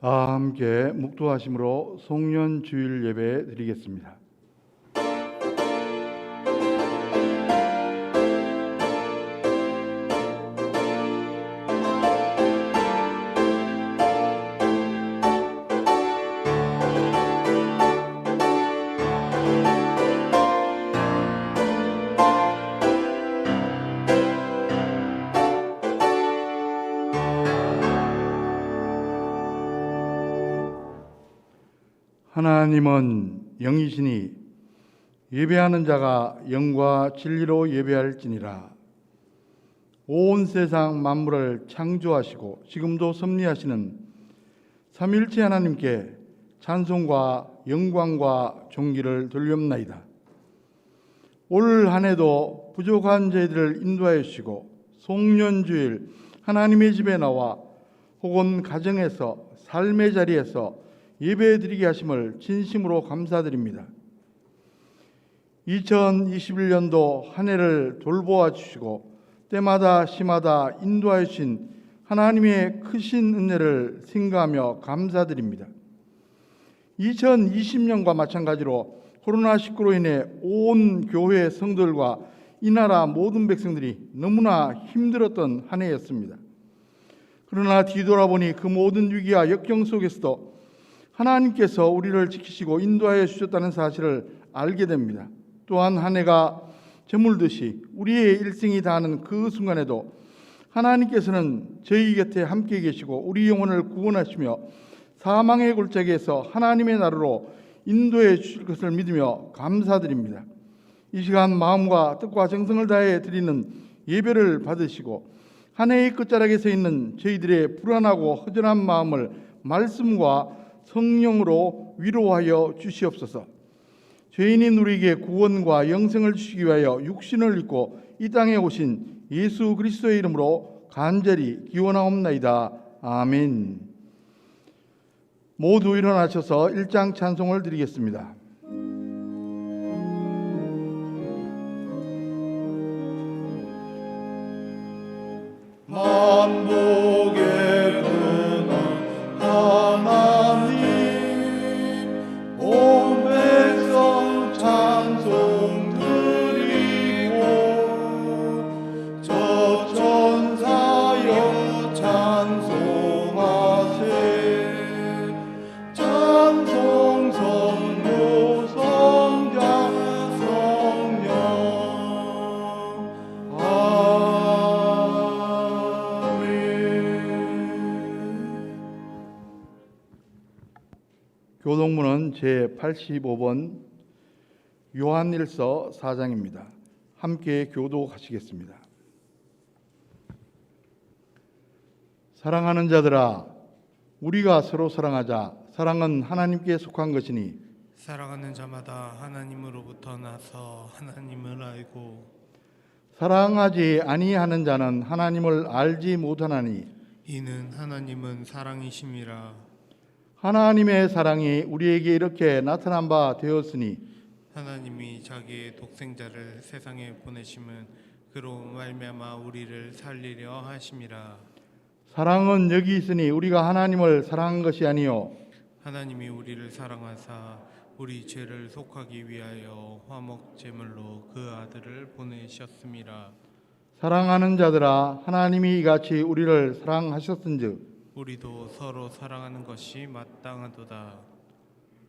함께 묵도하심으로 송년 주일 예배 드리겠습니다. 하나님은 영이시니 예배하는 자가 영과 진리로 예배할지니라. 온 세상 만물을 창조하시고 지금도 섭리하시는 삼위일체 하나님께 찬송과 영광과 존귀를 돌리옵나이다. 올 한 해도 부족한 저희들을 인도하여 주시고 송년주일 하나님의 집에 나와 혹은 가정에서 삶의 자리에서 예배드리게 하심을 진심으로 감사드립니다. 2021년도 한 해를 돌보아 주시고 때마다 시마다 인도하여 주신 하나님의 크신 은혜를 생각하며 감사드립니다. 2020년과 마찬가지로 코로나19로 인해 온 교회 성도들과 이 나라 모든 백성들이 너무나 힘들었던 한 해였습니다. 그러나 뒤돌아보니 그 모든 위기와 역경 속에서도 하나님께서 우리를 지키시고 인도하여 주셨다는 사실을 알게 됩니다. 또한 한 해가 저물듯이 우리의 일생이 다하는 그 순간에도 하나님께서는 저희 곁에 함께 계시고 우리 영혼을 구원하시며 사망의 골짜기에서 하나님의 나라로 인도해 주실 것을 믿으며 감사드립니다. 이 시간 마음과 뜻과 정성을 다해 드리는 예배를 받으시고 한 해의 끝자락에 서 있는 저희들의 불안하고 허전한 마음을 말씀과 성령으로 위로하여 주시옵소서. 죄인인 우리에게 구원과 영생을 주시기 위하여 육신을 입고 이 땅에 오신 예수 그리스도의 이름으로 간절히 기원하옵나이다. 아멘. 모두 일어나셔서 1장 찬송을 드리겠습니다. 만복의 교동문은 제85번 요한일서 4장입니다. 함께 교독하시겠습니다. 사랑하는 자들아, 우리가 서로 사랑하자. 사랑은 하나님께 속한 것이니 사랑하는 자마다 하나님으로부터 나서 하나님을 알고 사랑하지 아니하는 자는 하나님을 알지 못하나니 이는 하나님은 사랑이심이라. 하나님의 사랑이 우리에게 이렇게 나타난 바 되었으니 하나님이 자기의 독생자를 세상에 보내심은 그로 말미암아 우리를 살리려 하심이라. 사랑은 여기 있으니 우리가 하나님을 사랑한 것이 아니요 하나님이 우리를 사랑하사 우리 죄를 속하기 위하여 화목 제물로 그 아들을 보내셨음이라. 사랑하는 자들아, 하나님이 이같이 우리를 사랑하셨은즉 우리도 서로 사랑하는 것이 마땅하도다.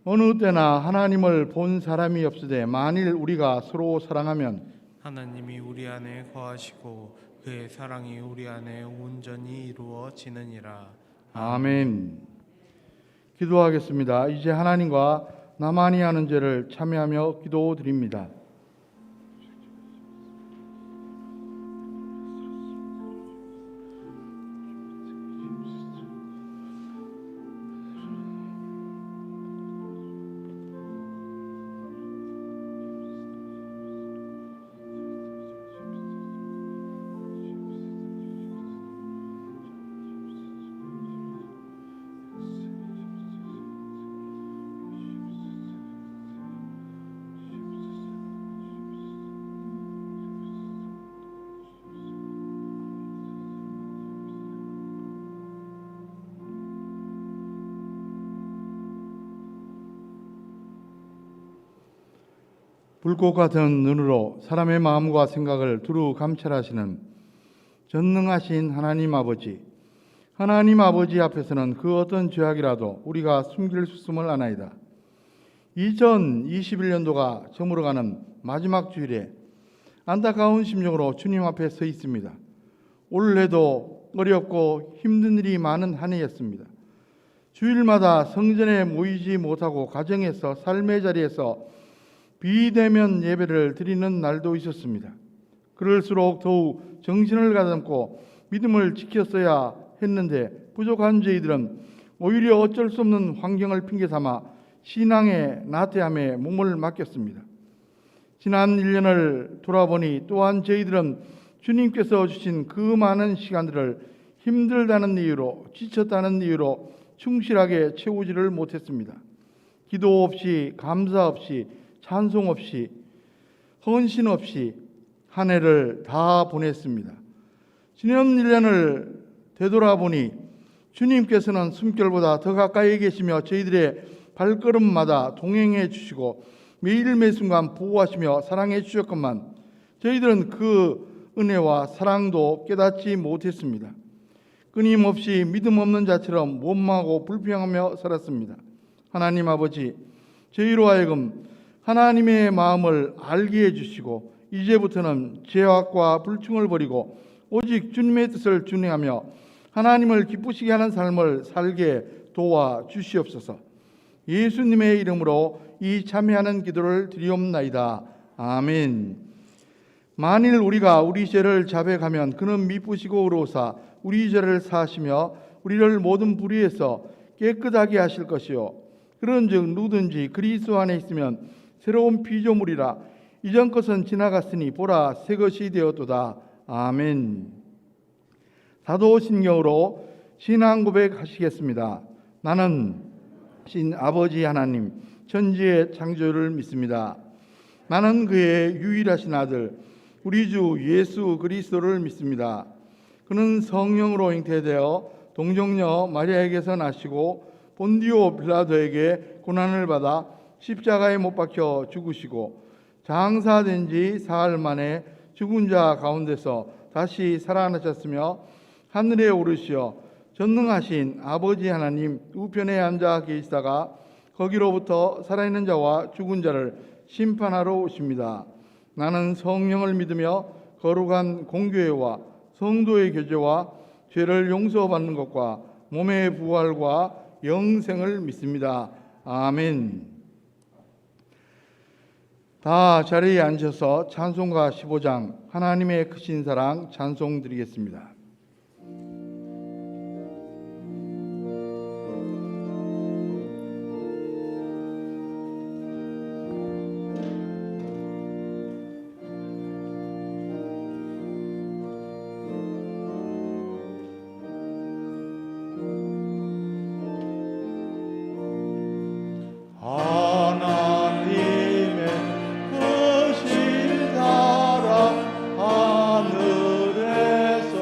어느 때나 하나님을 본 사람이 없으되 만일 우리가 서로 사랑하면 하나님이 우리 안에 거하시고 그의 사랑이 우리 안에 온전히 이루어지느니라. 아멘. 기도하겠습니다. 이제 하나님과 나만이 하는 죄를 참여하며 기도드립니다. 불꽃 같은 눈으로 사람의 마음과 생각을 두루 감찰하시는 전능하신 하나님 아버지, 하나님 아버지 앞에서는 그 어떤 죄악이라도 우리가 숨길 수심을 아나이다. 2021년도가 저물어가는 마지막 주일에 안타까운 심정으로 주님 앞에 서 있습니다. 올해도 어렵고 힘든 일이 많은 한 해였습니다. 주일마다 성전에 모이지 못하고 가정에서 삶의 자리에서 비대면 예배를 드리는 날도 있었습니다. 그럴수록 더욱 정신을 가다듬고 믿음을 지켰어야 했는데 부족한 저희들은 오히려 어쩔 수 없는 환경을 핑계 삼아 신앙의 나태함에 몸을 맡겼습니다. 지난 1년을 돌아보니 또한 저희들은 주님께서 주신 그 많은 시간들을 힘들다는 이유로, 지쳤다는 이유로 충실하게 채우지를 못했습니다. 기도 없이, 감사 없이, 찬송 없이, 헌신 없이 한 해를 다 보냈습니다. 지난 1년을 되돌아보니 주님께서는 숨결보다 더 가까이 계시며 저희들의 발걸음마다 동행해 주시고 매일 매순간 보호하시며 사랑해 주셨건만 저희들은 그 은혜와 사랑도 깨닫지 못했습니다. 끊임없이 믿음 없는 자처럼 원망하고 불평하며 살았습니다. 하나님 아버지, 저희로 하여금 하나님의 마음을 알게 해주시고 이제부터는 죄악과 불충을 버리고 오직 주님의 뜻을 준행하며 하나님을 기쁘시게 하는 삶을 살게 도와주시옵소서. 예수님의 이름으로 이 참여하는 기도를 드리옵나이다. 아멘. 만일 우리가 우리 죄를 자백하면 그는 미쁘시고 의로우사 우리 죄를 사하시며 우리를 모든 불의에서 깨끗하게 하실 것이요 그런즉 누구든지 그리스도 안에 있으면 새로운 피조물이라 이전 것은 지나갔으니 보라 새 것이 되었도다. 아멘. 사도신경으로 신앙 고백하시겠습니다. 나는 신 아버지 하나님 천지의 창조를 믿습니다. 나는 그의 유일하신 아들 우리 주 예수 그리스도를 믿습니다. 그는 성령으로 잉태되어 동정녀 마리아에게서 나시고 본디오 빌라도에게 고난을 받아 십자가에 못 박혀 죽으시고 장사된 지 사흘 만에 죽은 자 가운데서 다시 살아나셨으며 하늘에 오르시어 전능하신 아버지 하나님 우편에 앉아 계시다가 거기로부터 살아있는 자와 죽은 자를 심판하러 오십니다. 나는 성령을 믿으며 거룩한 공교회와 성도의 교제와 죄를 용서받는 것과 몸의 부활과 영생을 믿습니다. 아멘. 다 자리에 앉아서 찬송가 15장 하나님의 크신 사랑 찬송 드리겠습니다. 하늘에서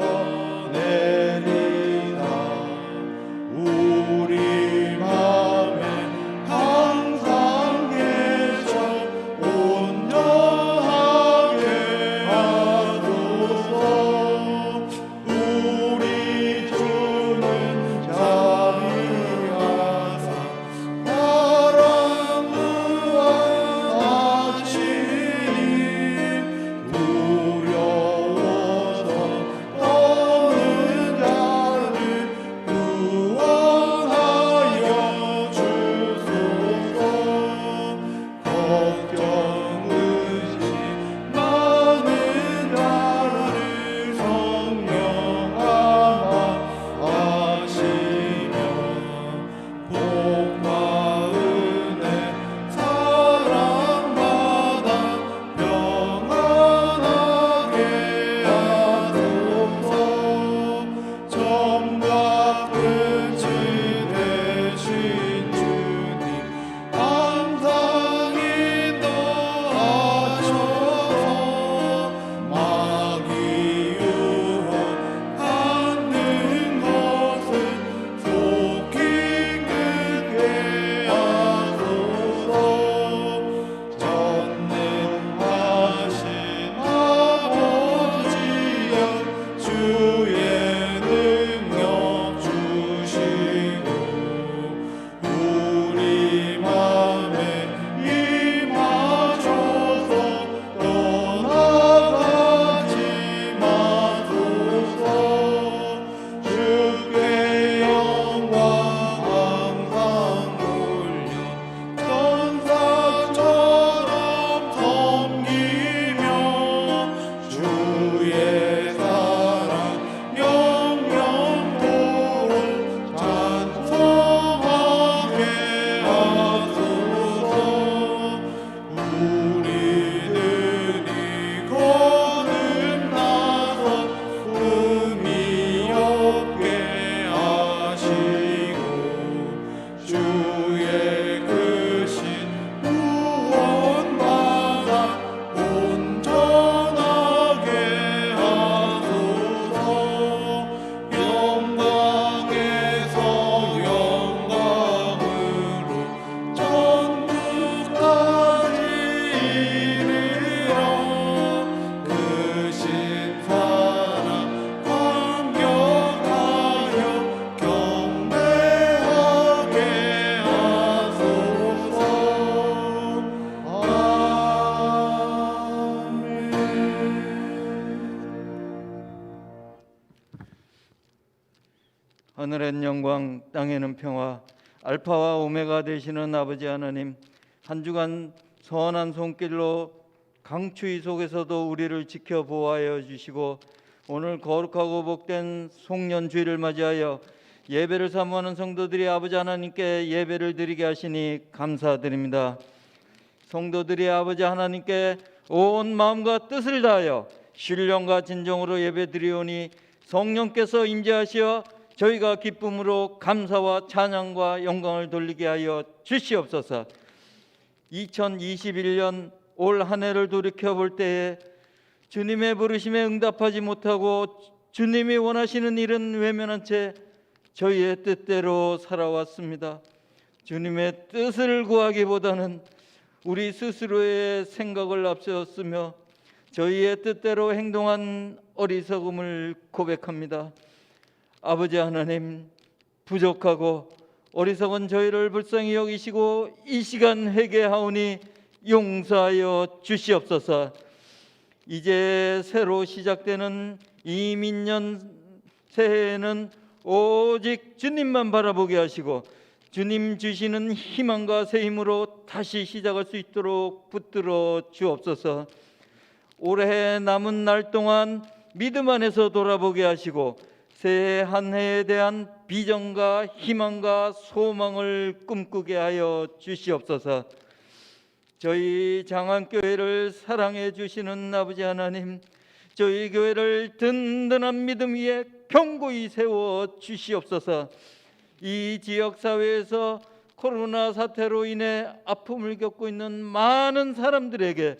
하늘엔 영광 땅에는 평화, 알파와 오메가 되시는 아버지 하나님, 한 주간 선한 손길로 강추위 속에서도 우리를 지켜 보호하여 주시고 오늘 거룩하고 복된 송년주일을 맞이하여 예배를 사모하는 성도들이 아버지 하나님께 예배를 드리게 하시니 감사드립니다. 성도들이 아버지 하나님께 온 마음과 뜻을 다하여 신령과 진정으로 예배드리오니 성령께서 임재하시어 저희가 기쁨으로 감사와 찬양과 영광을 돌리게 하여 주시옵소서. 2021년 올 한 해를 돌이켜볼 때에 주님의 부르심에 응답하지 못하고 주님이 원하시는 일은 외면한 채 저희의 뜻대로 살아왔습니다. 주님의 뜻을 구하기보다는 우리 스스로의 생각을 앞세웠으며 저희의 뜻대로 행동한 어리석음을 고백합니다. 아버지 하나님, 부족하고 어리석은 저희를 불쌍히 여기시고 이 시간 회개하오니 용서하여 주시옵소서. 이제 새로 시작되는 이민년 새해에는 오직 주님만 바라보게 하시고 주님 주시는 희망과 새 힘으로 다시 시작할 수 있도록 붙들어 주옵소서. 올해 남은 날 동안 믿음 안에서 돌아보게 하시고 새해 한 해에 대한 비전과 희망과 소망을 꿈꾸게 하여 주시옵소서. 저희 장안교회를 사랑해 주시는 아버지 하나님, 저희 교회를 든든한 믿음 위에 견고히 세워 주시옵소서. 이 지역사회에서 코로나 사태로 인해 아픔을 겪고 있는 많은 사람들에게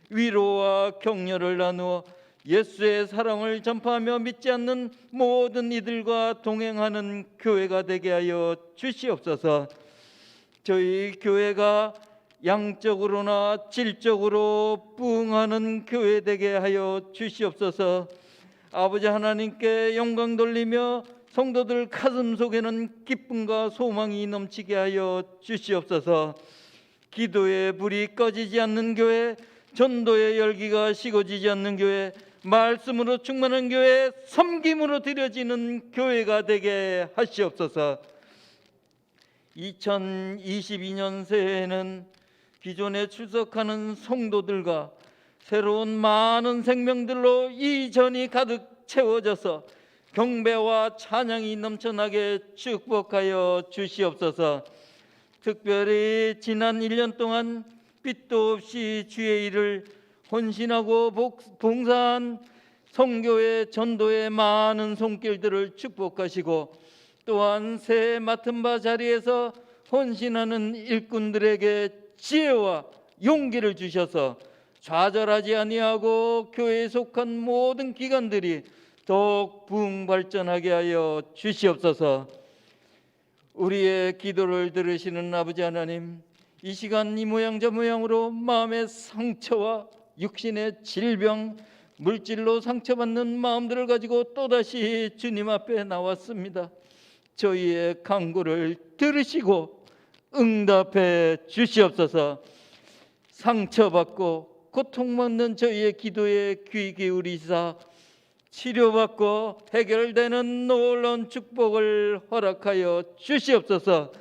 위로와 격려를 나누어 예수의 사랑을 전파하며 믿지 않는 모든 이들과 동행하는 교회가 되게 하여 주시옵소서. 저희 교회가 양적으로나 질적으로 부흥하는 교회 되게 하여 주시옵소서. 아버지 하나님께 영광 돌리며 성도들 가슴 속에는 기쁨과 소망이 넘치게 하여 주시옵소서. 기도의 불이 꺼지지 않는 교회, 전도의 열기가 식어지지 않는 교회, 말씀으로 충만한 교회, 섬김으로 드려지는 교회가 되게 하시옵소서. 2022년 새해에는 기존에 출석하는 성도들과 새로운 많은 생명들로 이 전이 가득 채워져서 경배와 찬양이 넘쳐나게 축복하여 주시옵소서. 특별히 지난 1년 동안 빛도 없이 주의 일을 헌신하고 봉사한 선교회 전도의 많은 손길들을 축복하시고 또한 새해 맡은 바 자리에서 헌신하는 일꾼들에게 지혜와 용기를 주셔서 좌절하지 아니하고 교회에 속한 모든 기관들이 더욱 부흥 발전하게 하여 주시옵소서. 우리의 기도를 들으시는 아버지 하나님, 이 시간 이 모양 저 모양으로 마음의 상처와 육신의 질병, 물질로 상처받는 마음들을 가지고 또다시 주님 앞에 나왔습니다. 저희의 간구를 들으시고 응답해 주시옵소서. 상처받고 고통받는 저희의 기도에 귀 기울이사 치료받고 해결되는 놀라운 축복을 허락하여 주시옵소서.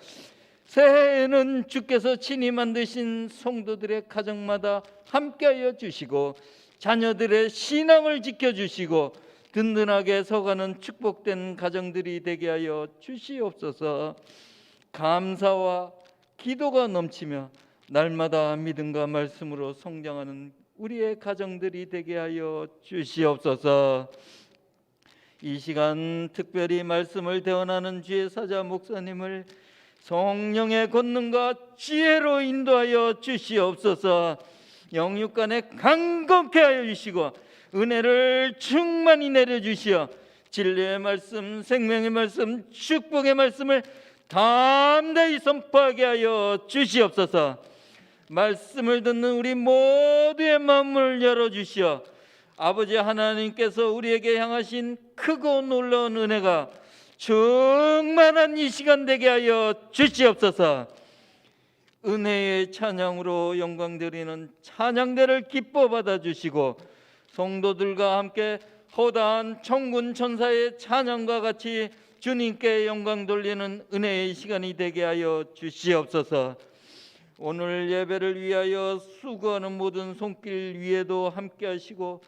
새해에는 주께서 친히 만드신 성도들의 가정마다 함께하여 주시고 자녀들의 신앙을 지켜주시고 든든하게 서가는 축복된 가정들이 되게 하여 주시옵소서. 감사와 기도가 넘치며 날마다 믿음과 말씀으로 성장하는 우리의 가정들이 되게 하여 주시옵소서. 이 시간 특별히 말씀을 대언하는 주의 사자 목사님을 성령의 권능과 지혜로 인도하여 주시옵소서. 영육간에 강건케 하여 주시고 은혜를 충만히 내려주시어 진리의 말씀, 생명의 말씀, 축복의 말씀을 담대히 선포하게 하여 주시옵소서. 말씀을 듣는 우리 모두의 마음을 열어주시어 아버지 하나님께서 우리에게 향하신 크고 놀라운 은혜가 충만한 이 시간 되게 하여 주시옵소서. 은혜의 찬양으로 영광 드리는 찬양대를 기뻐 받아주시고 성도들과 함께 허다한 천군 천사의 찬양과 같이 주님께 영광 돌리는 은혜의 시간이 되게 하여 주시옵소서. 오늘 예배를 위하여 수고하는 모든 손길 위에도 함께 하시고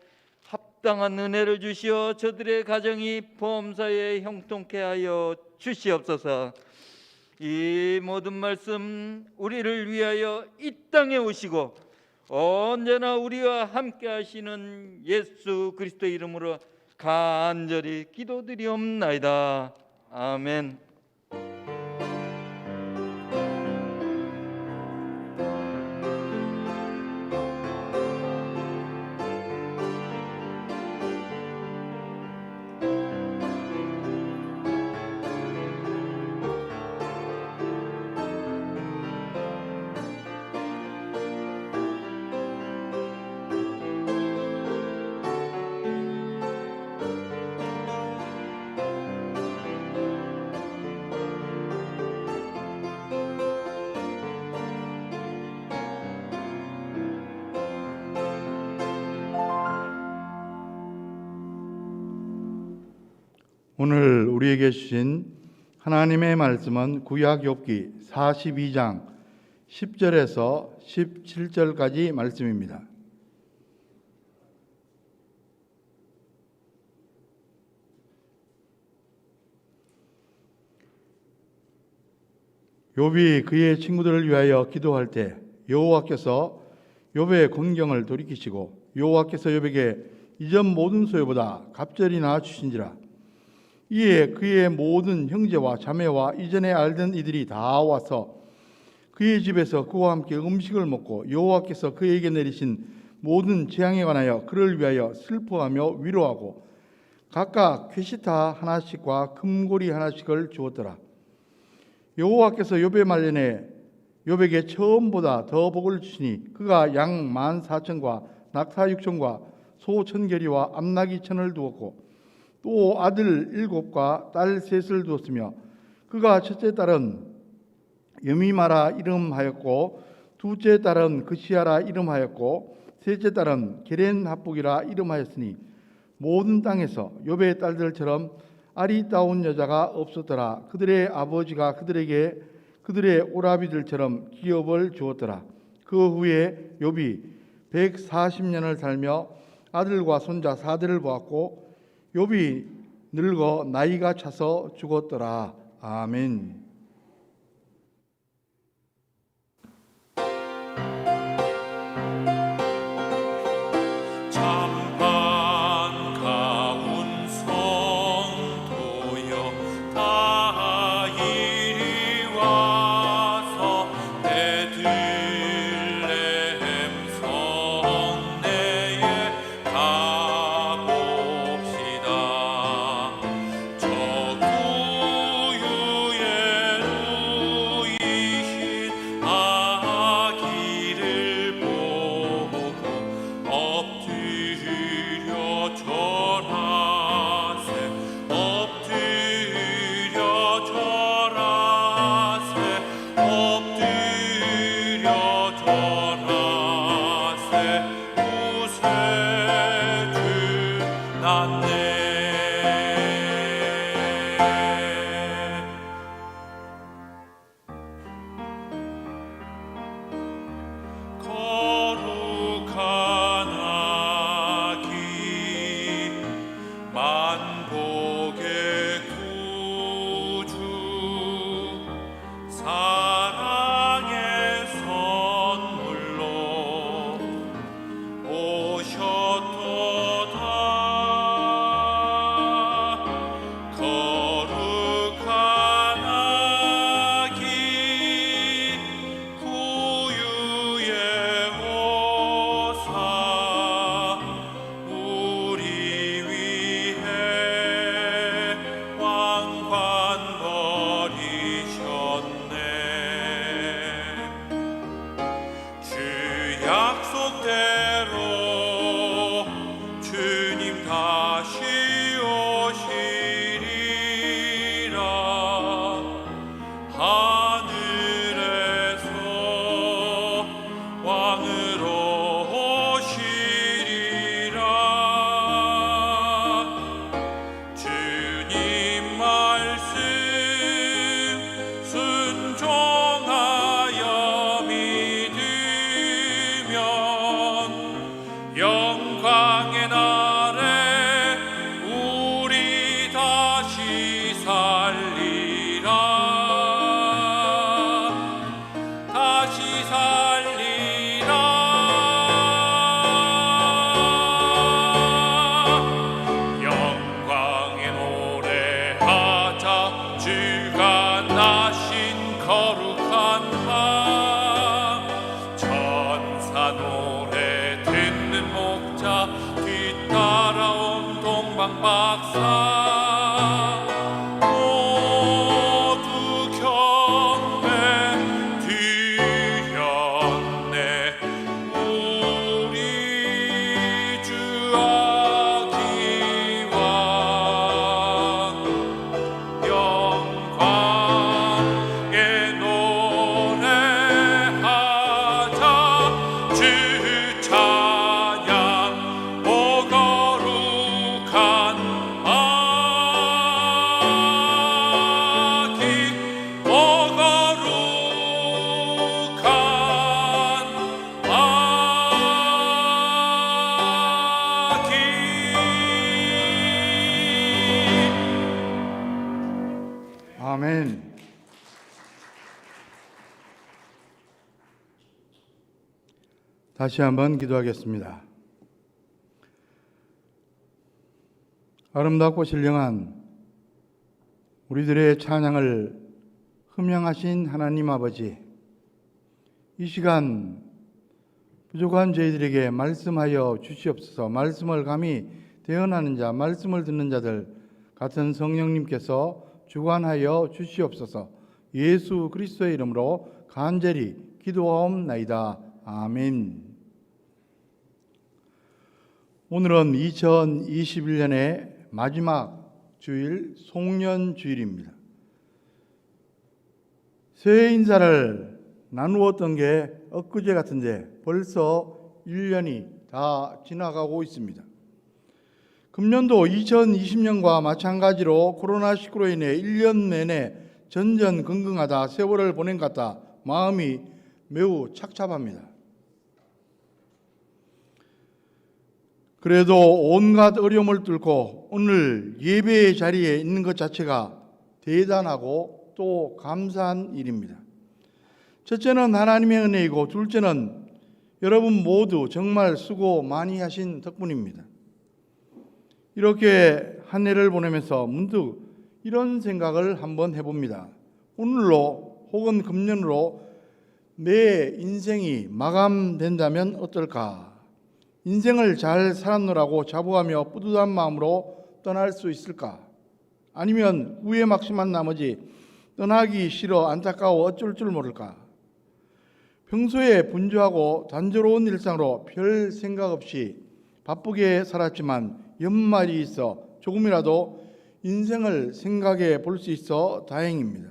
합당한 은혜를 주시어 저들의 가정이 범사에 형통케 하여 주시옵소서. 이 모든 말씀 우리를 위하여 이 땅에 오시고 언제나 우리와 함께 하시는 예수 그리스도의 이름으로 간절히 기도드리옵나이다. 아멘. 오늘 우리에게 주신 하나님의 말씀은 구약 욥기 42장 10절에서 17절까지 말씀입니다. 욥이 그의 친구들을 위하여 기도할 때 여호와께서 욥의 곤경을 돌이키시고 여호와께서 욥에게 이전 모든 소유보다 갑절이나 주신지라. 이에 그의 모든 형제와 자매와 이전에 알던 이들이 다 와서 그의 집에서 그와 함께 음식을 먹고 여호와께서 그에게 내리신 모든 재앙에 관하여 그를 위하여 슬퍼하며 위로하고 각각 쾌시타 하나씩과 금고리 하나씩을 주었더라. 여호와께서 욥의 말년에 욥에게 처음보다 더 복을 주시니 그가 양 14,000과 낙타 6,000과 소 1,000결이와 암나귀 1,000을 두었고 또 아들 7과 딸 3을 두었으며 그가 첫째 딸은 여미마라 이름하였고 둘째 딸은 그시아라 이름하였고 셋째 딸은 게렌합북이라 이름하였으니 모든 땅에서 욥의 딸들처럼 아리따운 여자가 없었더라. 그들의 아버지가 그들에게 그들의 오라비들처럼 기업을 주었더라. 그 후에 욥이 140년을 살며 아들과 손자 4대를 보았고 욥이 늙어 나이가 차서 죽었더라. 아멘. 저 구유의 모두 경배 드렸네. 우리 주 아기왕 영광의 노래하자. 주 찬양 오 거룩한 아기 오 거룩한 아기. 아멘. 다시 한번 기도하겠습니다. 아름답고 신령한 우리들의 찬양을 흠양하신 하나님 아버지, 이 시간 부족한 저희들에게 말씀하여 주시옵소서. 말씀을 감히 대언하는 자, 말씀을 듣는 자들 같은 성령님께서 주관하여 주시옵소서. 예수 그리스도의 이름으로 간절히 기도하옵나이다. 아멘. 오늘은 2021년의 마지막 주일 송년 주일입니다. 새해 인사를 나누었던 게 엊그제 같은데 벌써 1년이 다 지나가고 있습니다. 금년도 2020년과 마찬가지로 코로나19로 인해 1년 내내 전전긍긍하다 세월을 보낸 것 같아 마음이 매우 착잡합니다. 그래도 온갖 어려움을 뚫고 오늘 예배의 자리에 있는 것 자체가 대단하고 또 감사한 일입니다. 첫째는 하나님의 은혜이고 둘째는 여러분 모두 정말 수고 많이 하신 덕분입니다. 이렇게 한 해를 보내면서 문득 이런 생각을 한번 해봅니다. 오늘로 혹은 금년으로 내 인생이 마감된다면 어떨까? 인생을 잘 살았노라고 자부하며 뿌듯한 마음으로 떠날 수 있을까? 아니면 후회 막심한 나머지 떠나기 싫어 안타까워 어쩔 줄 모를까? 평소에 분주하고 단조로운 일상으로 별 생각 없이 바쁘게 살았지만 연말이 있어 조금이라도 인생을 생각해 볼 수 있어 다행입니다.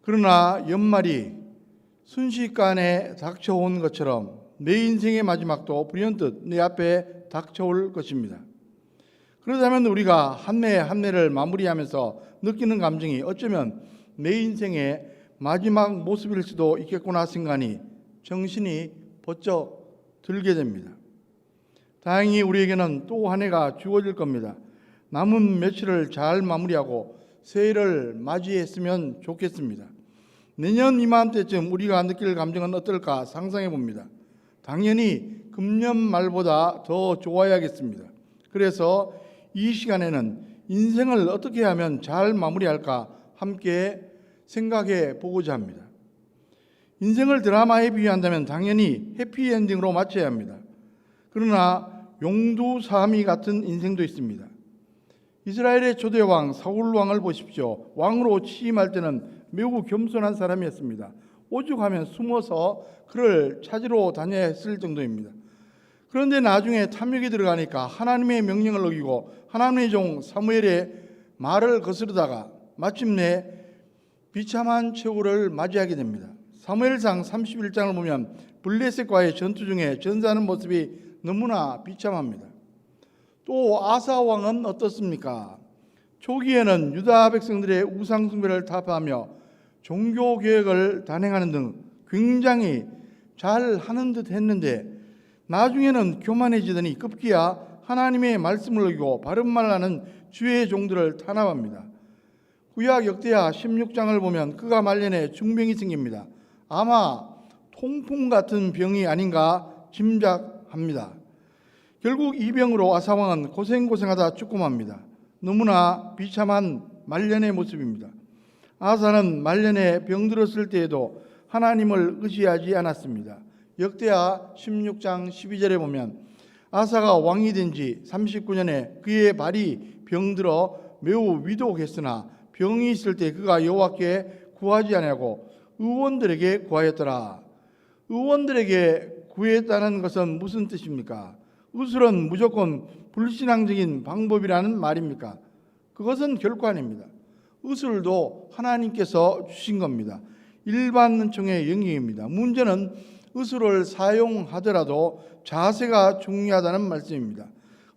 그러나 연말이 순식간에 닥쳐온 것처럼 내 인생의 마지막도 불현듯 내 앞에 닥쳐올 것입니다. 그렇다면 우리가 한 해 한 해를 마무리하면서 느끼는 감정이 어쩌면 내 인생의 마지막 모습일 수도 있겠구나 생각하니 정신이 번쩍 들게 됩니다. 다행히 우리에게는 또 한 해가 주어질 겁니다. 남은 며칠을 잘 마무리하고 새해를 맞이했으면 좋겠습니다. 내년 이맘때쯤 우리가 느낄 감정은 어떨까 상상해 봅니다. 당연히 금년 말보다 더 좋아야겠습니다. 그래서 이 시간에는 인생을 어떻게 하면 잘 마무리할까 함께 생각해 보고자 합니다. 인생을 드라마에 비유한다면 당연히 해피엔딩으로 마쳐야 합니다. 그러나 용두사미 같은 인생도 있습니다. 이스라엘의 초대왕 사울왕을 보십시오. 왕으로 취임할 때는 매우 겸손한 사람이었습니다. 오죽하면 숨어서 그를 찾으러 다녀야 했을 정도입니다. 그런데 나중에 탐욕이 들어가니까 하나님의 명령을 어기고 하나님의 종 사무엘의 말을 거스르다가 마침내 비참한 최후를 맞이하게 됩니다. 사무엘상 31장을 보면 블레셋과의 전투 중에 전사하는 모습이 너무나 비참합니다. 또 아사 왕은 어떻습니까? 초기에는 유다 백성들의 우상 숭배를 타파하며 종교 개혁을 단행하는 등 굉장히 잘 하는 듯 했는데 나중에는 교만해지더니 급기야 하나님의 말씀을 어기고 바른 말을 하는 주의 종들을 탄압합니다. 구약 역대하 16장을 보면 그가 말년에 중병이 생깁니다. 아마 통풍 같은 병이 아닌가 짐작합니다. 결국 이 병으로 아사왕은 고생하다 죽고 맙니다. 너무나 비참한 말년의 모습입니다. 아사는 말년에 병들었을 때에도 하나님을 의지하지 않았습니다. 역대하 16장 12절에 보면 아사가 왕이 된 지 39년에 그의 발이 병들어 매우 위독했으나 병이 있을 때 그가 여호와께 구하지 아니하고 의원들에게 구하였더라. 의원들에게 구했다는 것은 무슨 뜻입니까? 의술은 무조건 불신앙적인 방법이라는 말입니까? 그것은 결코 아닙니다. 의술도 하나님께서 주신 겁니다. 일반 은총의 영역입니다. 문제는 의술을 사용하더라도 자세가 중요하다는 말씀입니다.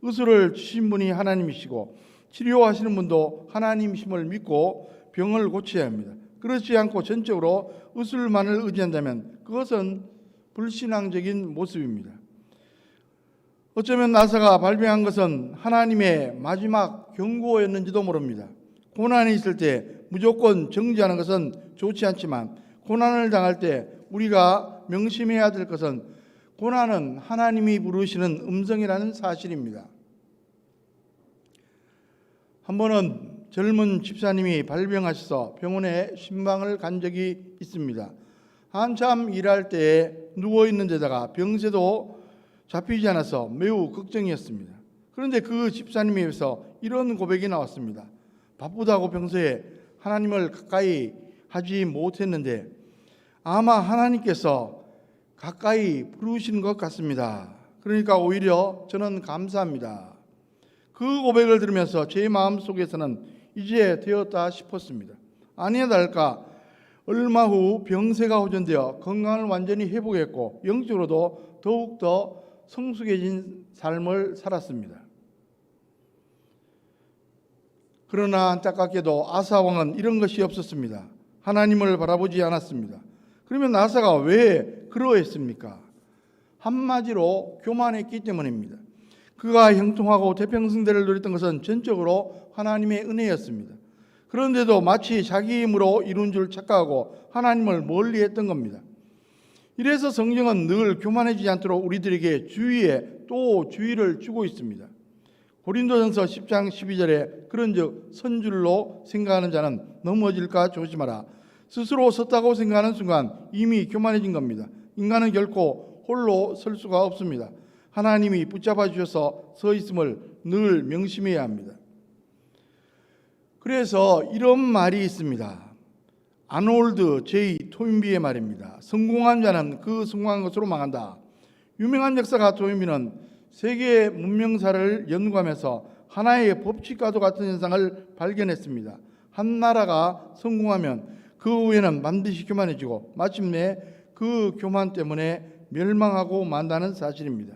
의술을 주신 분이 하나님이시고 치료하시는 분도 하나님이심을 믿고 병을 고쳐야 합니다. 그렇지 않고 전적으로 의술만을 의지한다면 그것은 불신앙적인 모습입니다. 어쩌면 나사가 발병한 것은 하나님의 마지막 경고였는지도 모릅니다. 고난이 있을 때 무조건 정지하는 것은 좋지 않지만 고난을 당할 때 우리가 명심해야 될 것은 고난은 하나님이 부르시는 음성이라는 사실입니다. 한 번은 젊은 집사님이 발병하셔서 병원에 신방을 간 적이 있습니다. 한참 일할 때에 누워있는 데다가 병세도 잡히지 않아서 매우 걱정이었습니다. 그런데 그 집사님에게서 이런 고백이 나왔습니다. 바쁘다고 평소에 하나님을 가까이 하지 못했는데 아마 하나님께서 가까이 부르시는 것 같습니다. 그러니까 오히려 저는 감사합니다. 그 고백을 들으면서 제 마음속에서는 이제 되었다 싶었습니다. 아니나 다를까 얼마 후 병세가 호전되어 건강을 완전히 회복했고 영적으로도 더욱더 성숙해진 삶을 살았습니다. 그러나 안타깝게도 아사 왕은 이런 것이 없었습니다. 하나님을 바라보지 않았습니다. 그러면 아사가 왜 그러했습니까? 한마디로 교만했기 때문입니다. 그가 형통하고 태평성대를 누렸던 것은 전적으로 하나님의 은혜였습니다. 그런데도 마치 자기 힘으로 이룬 줄 착각하고 하나님을 멀리했던 겁니다. 이래서 성경은 늘 교만해지지 않도록 우리들에게 주의에 또 주의를 주고 있습니다. 고린도전서 10장 12절에 그런즉 선줄로 생각하는 자는 넘어질까 조심하라. 스스로 섰다고 생각하는 순간 이미 교만해진 겁니다. 인간은 결코 홀로 설 수가 없습니다. 하나님이 붙잡아 주셔서 서 있음을 늘 명심해야 합니다. 그래서 이런 말이 있습니다. 아놀드 J. 토인비의 말입니다. 성공한 자는 그 성공한 것으로 망한다. 유명한 역사가 토인비는 세계 문명사를 연구하면서 하나의 법칙과도 같은 현상을 발견했습니다. 한 나라가 성공하면 그 후에는 반드시 교만해지고 마침내 그 교만 때문에 멸망하고 만다는 사실입니다.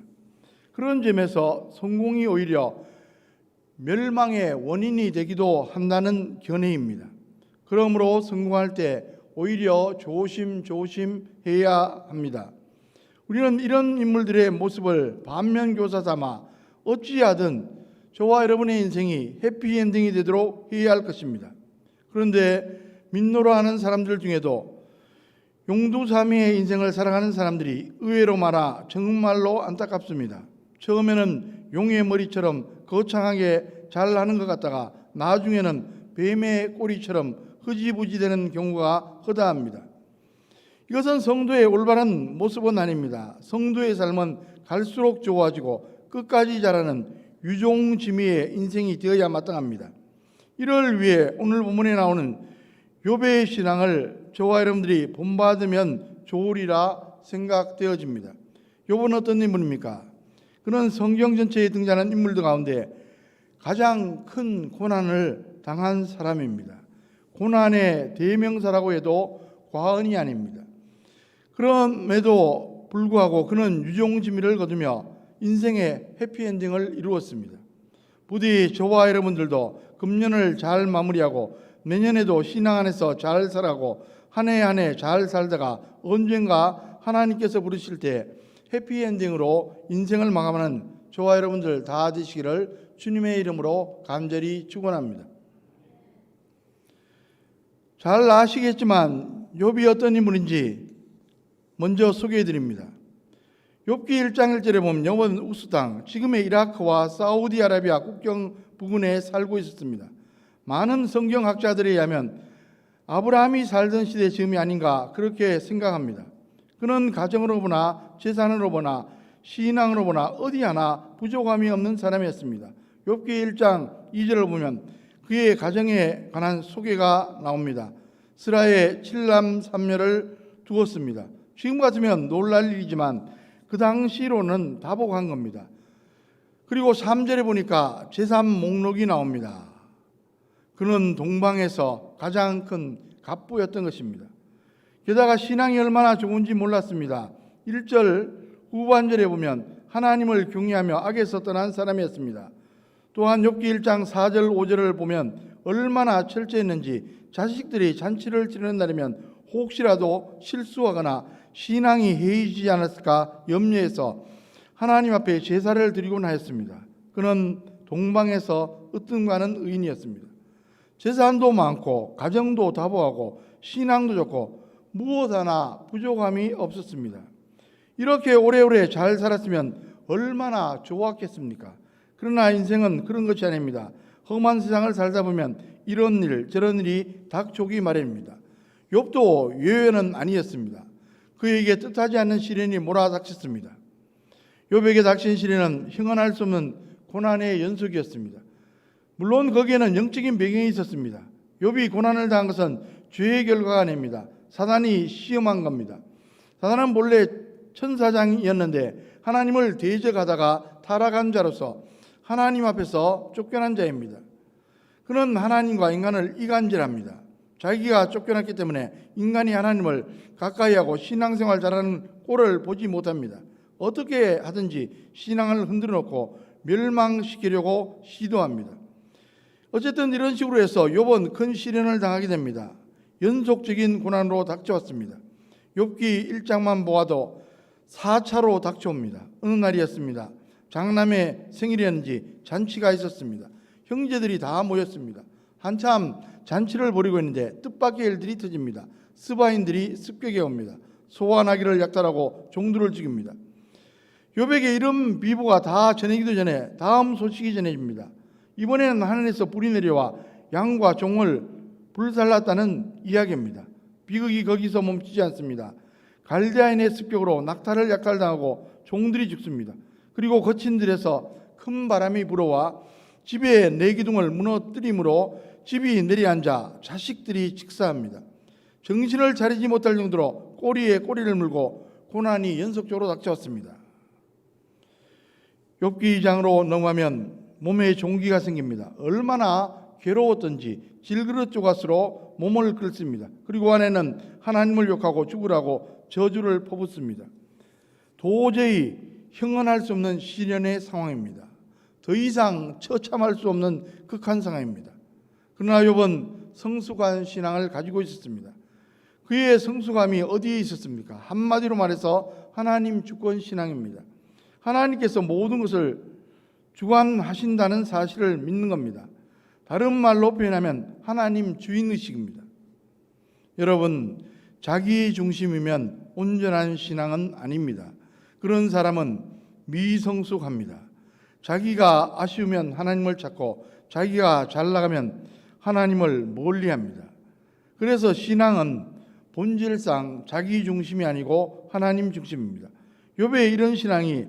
그런 점에서 성공이 오히려 멸망의 원인이 되기도 한다는 견해입니다. 그러므로 성공할 때 오히려 조심해야 합니다. 우리는 이런 인물들의 모습을 반면교사 삼아 어찌하든 저와 여러분의 인생이 해피엔딩이 되도록 해야 할 것입니다. 그런데 민노라하는 사람들 중에도 용두사미의 인생을 살아가는 사람들이 의외로 많아 정말로 안타깝습니다. 처음에는 용의 머리처럼 거창하게 잘하는 것 같다가 나중에는 뱀의 꼬리처럼 흐지부지 되는 경우가 허다합니다. 이것은 성도의 올바른 모습은 아닙니다. 성도의 삶은 갈수록 좋아지고 끝까지 자라는 유종지미의 인생이 되어야 마땅합니다. 이를 위해 오늘 본문에 나오는 욥의 신앙을 저와 여러분들이 본받으면 좋으리라 생각되어집니다. 욥은 어떤 인물입니까? 그는 성경 전체에 등장하는 인물들 가운데 가장 큰 고난을 당한 사람입니다. 고난의 대명사라고 해도 과언이 아닙니다. 그럼에도 불구하고 그는 유종지미를 거두며 인생의 해피엔딩을 이루었습니다. 부디 저와 여러분들도 금년을 잘 마무리하고 내년에도 신앙 안에서 잘 살아가고 한 해 한 해 잘 살다가 언젠가 하나님께서 부르실 때 해피엔딩으로 인생을 마감하는 저와 여러분들 다 되시기를 주님의 이름으로 간절히 축원합니다. 잘 아시겠지만 욥이 어떤 인물인지 먼저 소개해 드립니다. 욥기 1장 1절에 보면 욥은 우스 땅, 지금의 이라크와 사우디아라비아 국경 부근에 살고 있었습니다. 많은 성경학자들에 의하면 아브라함이 살던 시대 즈음이 아닌가 그렇게 생각합니다. 그는 가정으로 보나 재산으로 보나 신앙으로 보나 어디 하나 부족함이 없는 사람이었습니다. 욥기 1장 2절을 보면 그의 가정에 관한 소개가 나옵니다. 스라의 7남 3녀를 두었습니다. 지금 같으면 놀랄 일이지만 그 당시로는 다복한 겁니다. 그리고 3절에 보니까 재산 목록이 나옵니다. 그는 동방에서 가장 큰 갑부였던 것입니다. 게다가 신앙이 얼마나 좋은지 몰랐습니다. 1절 후반절에 보면 하나님을 경외하며 악에서 떠난 사람이었습니다. 또한 욥기 1장 4절 5절을 보면 얼마나 철저했는지 자식들이 잔치를 치르는 날이면 혹시라도 실수하거나 신앙이 해이지지 않았을까 염려해서 하나님 앞에 제사를 드리곤 하였습니다. 그는 동방에서 으뜸가는 의인이었습니다. 재산도 많고 가정도 다복하고 신앙도 좋고 무엇 하나 부족함이 없었습니다. 이렇게 오래오래 잘 살았으면 얼마나 좋았겠습니까? 그러나 인생은 그런 것이 아닙니다. 험한 세상을 살다 보면 이런 일 저런 일이 닥쳐오기 마련입니다. 욥도 예외는 아니었습니다. 그에게 뜻하지 않는 시련이 몰아닥쳤습니다. 욥에게 닥친 시련은 형언할 수 없는 고난의 연속이었습니다. 물론 거기에는 영적인 배경이 있었습니다. 욥이 고난을 당한 것은 죄의 결과가 아닙니다. 사단이 시험한 겁니다. 사단은 본래 천사장이었는데 하나님을 대적하다가 타락한 자로서 하나님 앞에서 쫓겨난 자입니다. 그는 하나님과 인간을 이간질합니다. 자기가 쫓겨났기 때문에 인간이 하나님을 가까이하고 신앙생활 잘하는 꼴을 보지 못합니다. 어떻게 하든지 신앙을 흔들어 놓고 멸망시키려고 시도합니다. 어쨌든 이런 식으로 해서 욥은 큰 시련을 당하게 됩니다. 연속적인 고난으로 닥쳐왔습니다. 욥기 1장만 보아도 4차로 닥쳐옵니다. 어느 날이었습니다. 장남의 생일이었는지 잔치가 있었습니다. 형제들이 다 모였습니다. 한참 잔치를 벌이고 있는데 뜻밖의 일들이 터집니다. 스바인들이 습격해 옵니다. 소와 나귀를 약탈하고 종들을 죽입니다. 욥에게 이런 비보가 다 전해지기 전에 다음 소식이 전해집니다. 이번에는 하늘에서 불이 내려와 양과 종을 불살랐다는 이야기입니다. 비극이 거기서 멈추지 않습니다. 갈대아인의 습격으로 낙타를 약탈당하고 종들이 죽습니다. 그리고 거친 들에서 큰 바람이 불어와 집의 내기둥을 무너뜨림으로 집이 내려앉아 자식들이 직사합니다. 정신을 차리지 못할 정도로 꼬리에 꼬리를 물고 고난이 연속적으로 닥쳐왔습니다. 욥기 2장으로 넘어가면 몸에 종기가 생깁니다. 얼마나 괴로웠던지 질그릇 조각으로 몸을 긁습니다. 그리고 안에는 하나님을 욕하고 죽으라고 저주를 퍼붓습니다. 도저히 형언할 수 없는 시련의 상황입니다. 더 이상 처참할 수 없는 극한 상황입니다. 그러나 욥은 성숙한 신앙을 가지고 있었습니다. 그의 성숙함이 어디에 있었습니까? 한마디로 말해서 하나님 주권 신앙입니다. 하나님께서 모든 것을 주관하신다는 사실을 믿는 겁니다. 다른 말로 표현하면 하나님 주인의식입니다. 여러분, 자기 중심이면 온전한 신앙은 아닙니다. 그런 사람은 미성숙합니다. 자기가 아쉬우면 하나님을 찾고 자기가 잘 나가면 하나님을 멀리합니다. 그래서 신앙은 본질상 자기 중심이 아니고 하나님 중심입니다. 욥의 이런 신앙이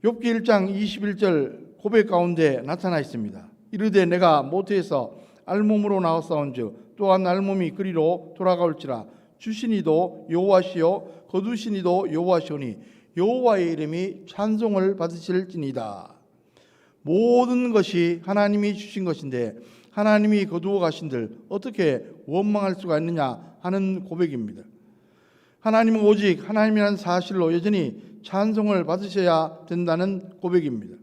욥기 1장 21절 고백 가운데 나타나 있습니다. 이르되 내가 모태에서 알몸으로 나왔사온즉 또한 알몸이 그리로 돌아가올지라 주시니도 여호와시요 거두시니도 여호와시오니 여호와의 이름이 찬송을 받으실지니이다. 모든 것이 하나님이 주신 것인데 하나님이 거두어 가신들 어떻게 원망할 수가 있느냐 하는 고백입니다. 하나님은 오직 하나님이라는 사실로 여전히 찬송을 받으셔야 된다는 고백입니다.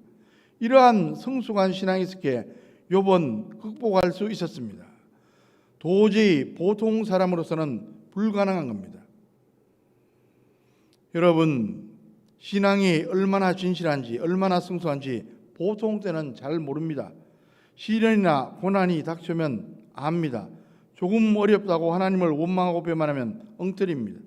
이러한 성숙한 신앙이 있기에 욥은 극복할 수 있었습니다. 도저히 보통 사람으로서는 불가능한 겁니다. 여러분, 신앙이 얼마나 진실한지 얼마나 성숙한지 보통 때는 잘 모릅니다. 시련이나 고난이 닥쳐오면 압니다. 조금 어렵다고 하나님을 원망하고 배만하면 엉터리입니다.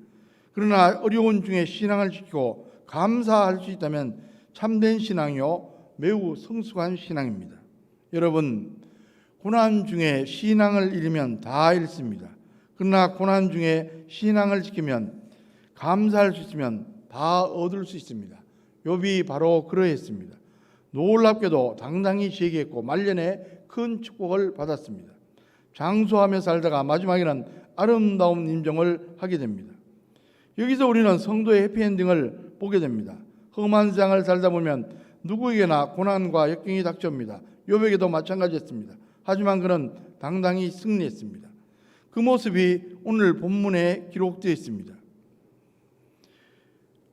그러나 어려운 중에 신앙을 지키고 감사할 수 있다면 참된 신앙이요 매우 성숙한 신앙입니다. 여러분, 고난 중에 신앙을 잃으면 다 잃습니다. 그러나 고난 중에 신앙을 지키면 감사할 수 있으면 다 얻을 수 있습니다. 욥이 바로 그러했습니다. 놀랍게도 당당히 제기했고 말년에 큰 축복을 받았습니다. 장수하며 살다가 마지막에는 아름다운 임종을 하게 됩니다. 여기서 우리는 성도의 해피엔딩을 보게 됩니다. 험한 세상을 살다 보면 누구에게나 고난과 역경이 닥쳐옵니다. 욥에게도 마찬가지였습니다. 하지만 그는 당당히 승리했습니다. 그 모습이 오늘 본문에 기록되어 있습니다.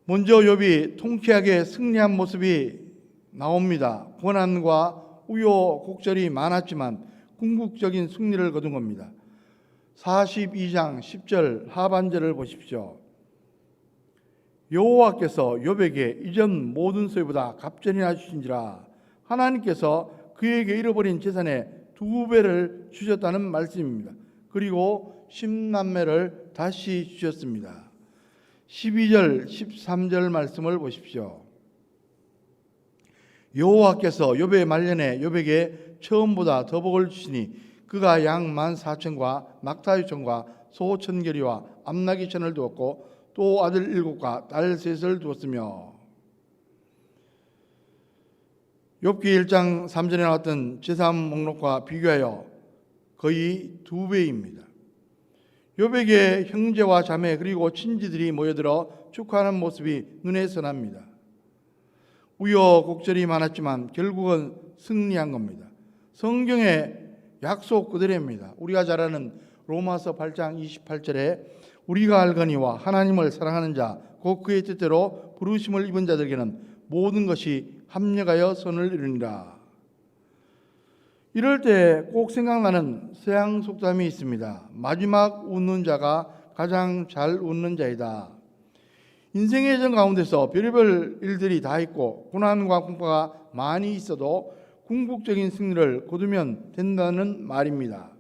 먼저 욥이 통쾌하게 승리한 모습이 나옵니다. 고난과 우여곡절이 많았지만 궁극적인 승리를 거둔 겁니다. 42장 10절 하반절을 보십시오. 여호와께서 욥에게 이전 모든 소유보다 갑절이나 주신지라. 하나님께서 그에게 잃어버린 재산의 2배를 주셨다는 말씀입니다. 그리고 10남매를 다시 주셨습니다. 12절 13절 말씀을 보십시오. 여호와께서 욥의 말년에 욥에게 처음보다 더 복을 주시니 그가 양 14,000과 낙타 6,000과 소 1,000결이와 암나귀 1,000을 두었고 또 아들 7과 딸 3을 두었으며. 욥기 1장 3절에 나왔던 재산 목록과 비교하여 거의 2배입니다. 욥에게 형제와 자매 그리고 친지들이 모여들어 축하하는 모습이 눈에 선합니다. 우여곡절이 많았지만 결국은 승리한 겁니다. 성경의 약속 그대로입니다. 우리가 잘 아는 로마서 8장 28절에 우리가 알거니와 하나님을 사랑하는 자 곧 그의 뜻대로 부르심을 입은 자들에게는 모든 것이 합력하여 선을 이루니라. 이럴 때 꼭 생각나는 서양 속담이 있습니다. 마지막 웃는 자가 가장 잘 웃는 자이다. 인생의 여정 가운데서 별의별 일들이 다 있고 고난과 공포가 많이 있어도 궁극적인 승리를 거두면 된다는 말입니다.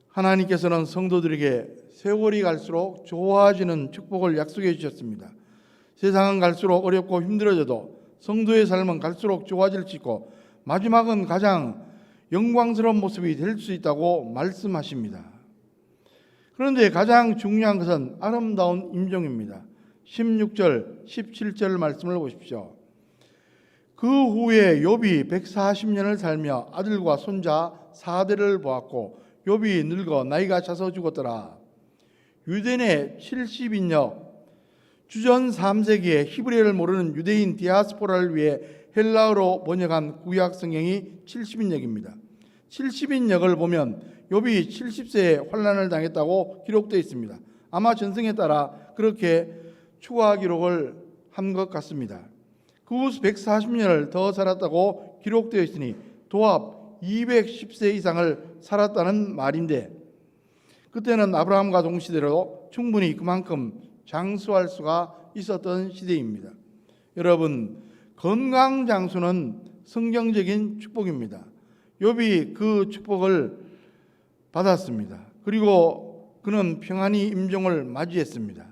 하나님께서는 성도들에게 세월이 갈수록 좋아지는 축복을 약속해 주셨습니다. 세상은 갈수록 어렵고 힘들어져도 성도의 삶은 갈수록 좋아질 수 있고 마지막은 가장 영광스러운 모습이 될 수 있다고 말씀하십니다. 그런데 가장 중요한 것은 아름다운 임종입니다. 16절, 17절 말씀을 보십시오. 그 후에 욥이 140년을 살며 아들과 손자 4대를 보았고 욥이 늙어 나이가 차서 죽었더라. 유대인의 70인역 주전 3세기에 히브리어를 모르는 유대인 디아스포라를 위해 헬라어로 번역한 구약 성경이 70인역입니다. 70인역을 보면 욥이 70세에 환난을 당했다고 기록되어 있습니다. 아마 전승에 따라 그렇게 추가 기록을 한 것 같습니다. 그 후 140년을 더 살았다고 기록되어 있으니 도합 210세 이상을 살았다는 말인데 그때는 아브라함과 동시대로 충분히 그만큼 장수할 수가 있었던 시대입니다. 여러분, 건강 장수는 성경적인 축복입니다. 욥이 그 축복을 받았습니다. 그리고 그는 평안히 임종을 맞이했습니다.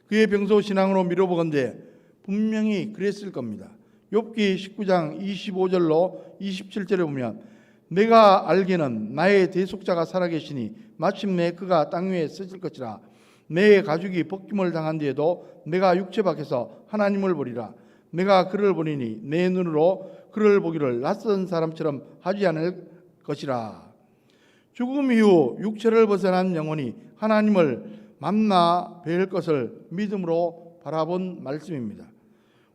그의 평소 신앙으로 미뤄보건대 분명히 그랬을 겁니다. 욥기 19장 25절로 27절에 보면 내가 알기는 나의 대속자가 살아계시니 마침내 그가 땅 위에 쓰실 것이라. 내 가죽이 벗김을 당한 뒤에도 내가 육체 밖에서 하나님을 보리라. 내가 그를 보리니 내 눈으로 그를 보기를 낯선 사람처럼 하지 않을 것이라. 죽음 이후 육체를 벗어난 영혼이 하나님을 만나 뵐 것을 믿음으로 바라본 말씀입니다.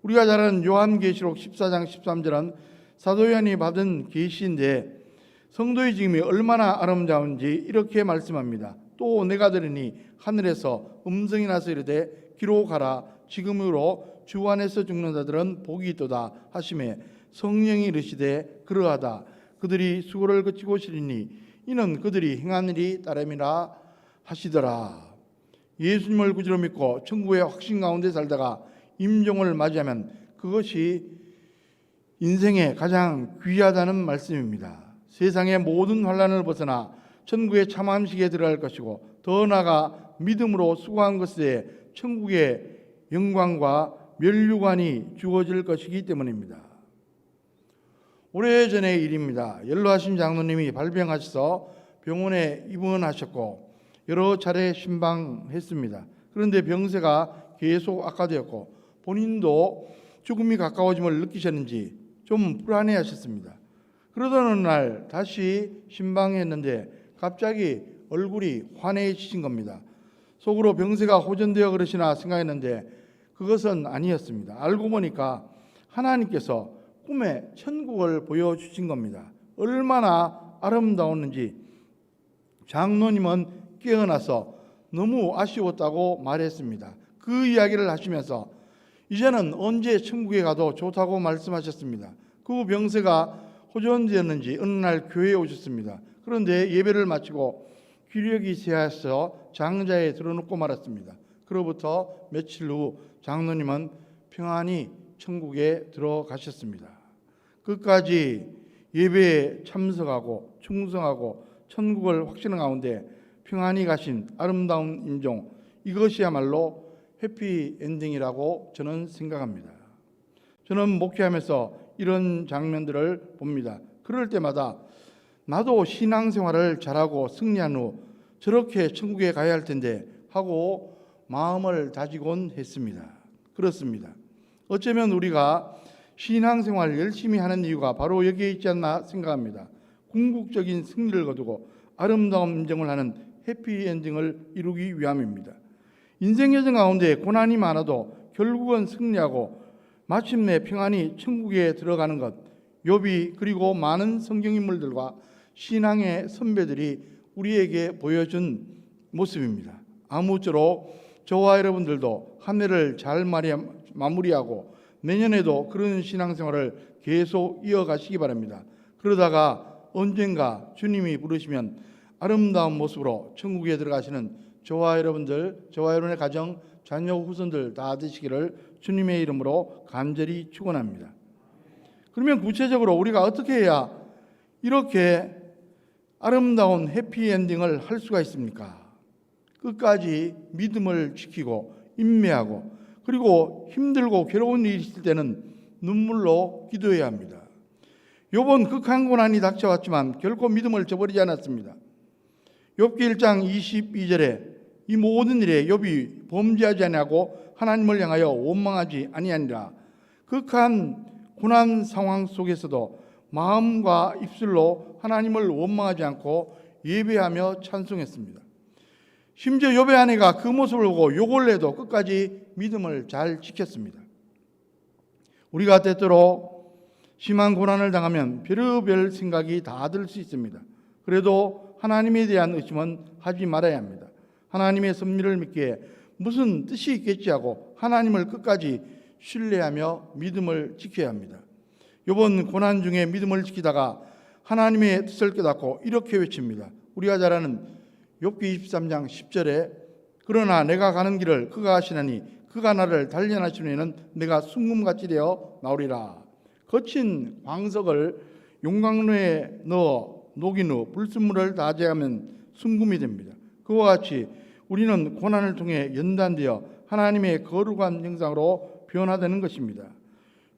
우리가 잘 아는 요한계시록 14장 13절은 사도 요한이 받은 계시인데 성도의 지금이 얼마나 아름다운지 이렇게 말씀합니다. 또 내가 들으니 하늘에서 음성이 나서 이르되 기록하라. 지금으로 주 안에서 죽는 자들은 복이 있도다 하시매 성령이 이르시되 그러하다. 그들이 수고를 그치고 쉬리니 이는 그들이 행한 일이 따름이라 하시더라. 예수님을 구주로 믿고 천국의 확신 가운데 살다가 임종을 맞이하면 그것이 인생에 가장 귀하다는 말씀입니다. 세상의 모든 환난을 벗어나 천국의 참 안식에 들어갈 것이고 더 나아가 믿음으로 수고한 것에 천국의 영광과 면류관이 주어질 것이기 때문입니다. 오래전의 일입니다. 연로하신 장로님이 발병하셔서 병원에 입원하셨고 여러 차례 신방했습니다. 그런데 병세가 계속 악화되었고 본인도 죽음이 가까워짐을 느끼셨는지 좀 불안해하셨습니다. 그러던 어느 날 다시 신방했는데 갑자기 얼굴이 환해지신 겁니다. 속으로 병세가 호전되어 그러시나 생각했는데 그것은 아니었습니다. 알고 보니까 하나님께서 꿈에 천국을 보여주신 겁니다. 얼마나 아름다웠는지 장로님은 깨어나서 너무 아쉬웠다고 말했습니다. 그 이야기를 하시면서 이제는 언제 천국에 가도 좋다고 말씀하셨습니다. 그 후 병세가 호전되었는지 어느 날 교회에 오셨습니다. 그런데 예배를 마치고 기력이 쇠하여서 장자에 들어눕고 말았습니다. 그로부터 며칠 후 장로님은 평안히 천국에 들어가셨습니다. 끝까지 예배에 참석하고 충성하고 천국을 확신한 가운데 평안히 가신 아름다운 임종, 이것이야말로 해피엔딩이라고 저는 생각합니다. 저는 목회하면서 이런 장면들을 봅니다. 그럴 때마다 나도 신앙생활을 잘하고 승리한 후 저렇게 천국에 가야 할 텐데 하고 마음을 다지곤 했습니다. 그렇습니다. 어쩌면 우리가 신앙생활 열심히 하는 이유가 바로 여기에 있지 않나 생각합니다. 궁극적인 승리를 거두고 아름다운 인정을 하는 해피엔딩을 이루기 위함입니다. 인생 여정 가운데 고난이 많아도 결국은 승리하고 마침내 평안히 천국에 들어가는 것, 욥이 그리고 많은 성경인물들과 신앙의 선배들이 우리에게 보여준 모습입니다. 아무쪼록 저와 여러분들도 한 해를 잘 마무리하고 내년에도 그런 신앙생활을 계속 이어가시기 바랍니다. 그러다가 언젠가 주님이 부르시면 아름다운 모습으로 천국에 들어가시는 저와 여러분들, 저와 여러분의 가정, 자녀, 후손들 다 되시기를 주님의 이름으로 간절히 축원합니다. 그러면 구체적으로 우리가 어떻게 해야 이렇게 아름다운 해피엔딩을 할 수가 있습니까? 끝까지 믿음을 지키고 인내하고 그리고 힘들고 괴로운 일이 있을 때는 눈물로 기도해야 합니다. 욥은 극한 고난이 닥쳐왔지만 결코 믿음을 저버리지 않았습니다. 욥기 1장 22절에 이 모든 일에 욥이 범죄하지 아니하고 하나님을 향하여 원망하지 아니하니라. 극한 고난 상황 속에서도 마음과 입술로 하나님을 원망하지 않고 예배하며 찬송했습니다. 심지어 욥의 아내가 그 모습을 보고 욕을 해도 끝까지 믿음을 잘 지켰습니다. 우리가 때때로 심한 고난을 당하면 별의별 생각이 다 들 수 있습니다. 그래도 하나님에 대한 의심은 하지 말아야 합니다. 하나님의 섭리를 믿기에 무슨 뜻이 있겠지 하고 하나님을 끝까지 신뢰하며 믿음을 지켜야 합니다. 이번 고난 중에 믿음을 지키다가 하나님의 뜻을 깨닫고 이렇게 외칩니다. 우리가 잘 아는 욥기 23장 10절에 그러나 내가 가는 길을 그가 아시나니 그가 나를 단련하시면은 내가 순금같이 되어 나오리라. 거친 광석을 용광로에 넣어 녹인 후 불순물을 다 제하면 순금이 됩니다. 그와 같이 우리는 고난을 통해 연단되어 하나님의 거룩한 형상으로 변화되는 것입니다.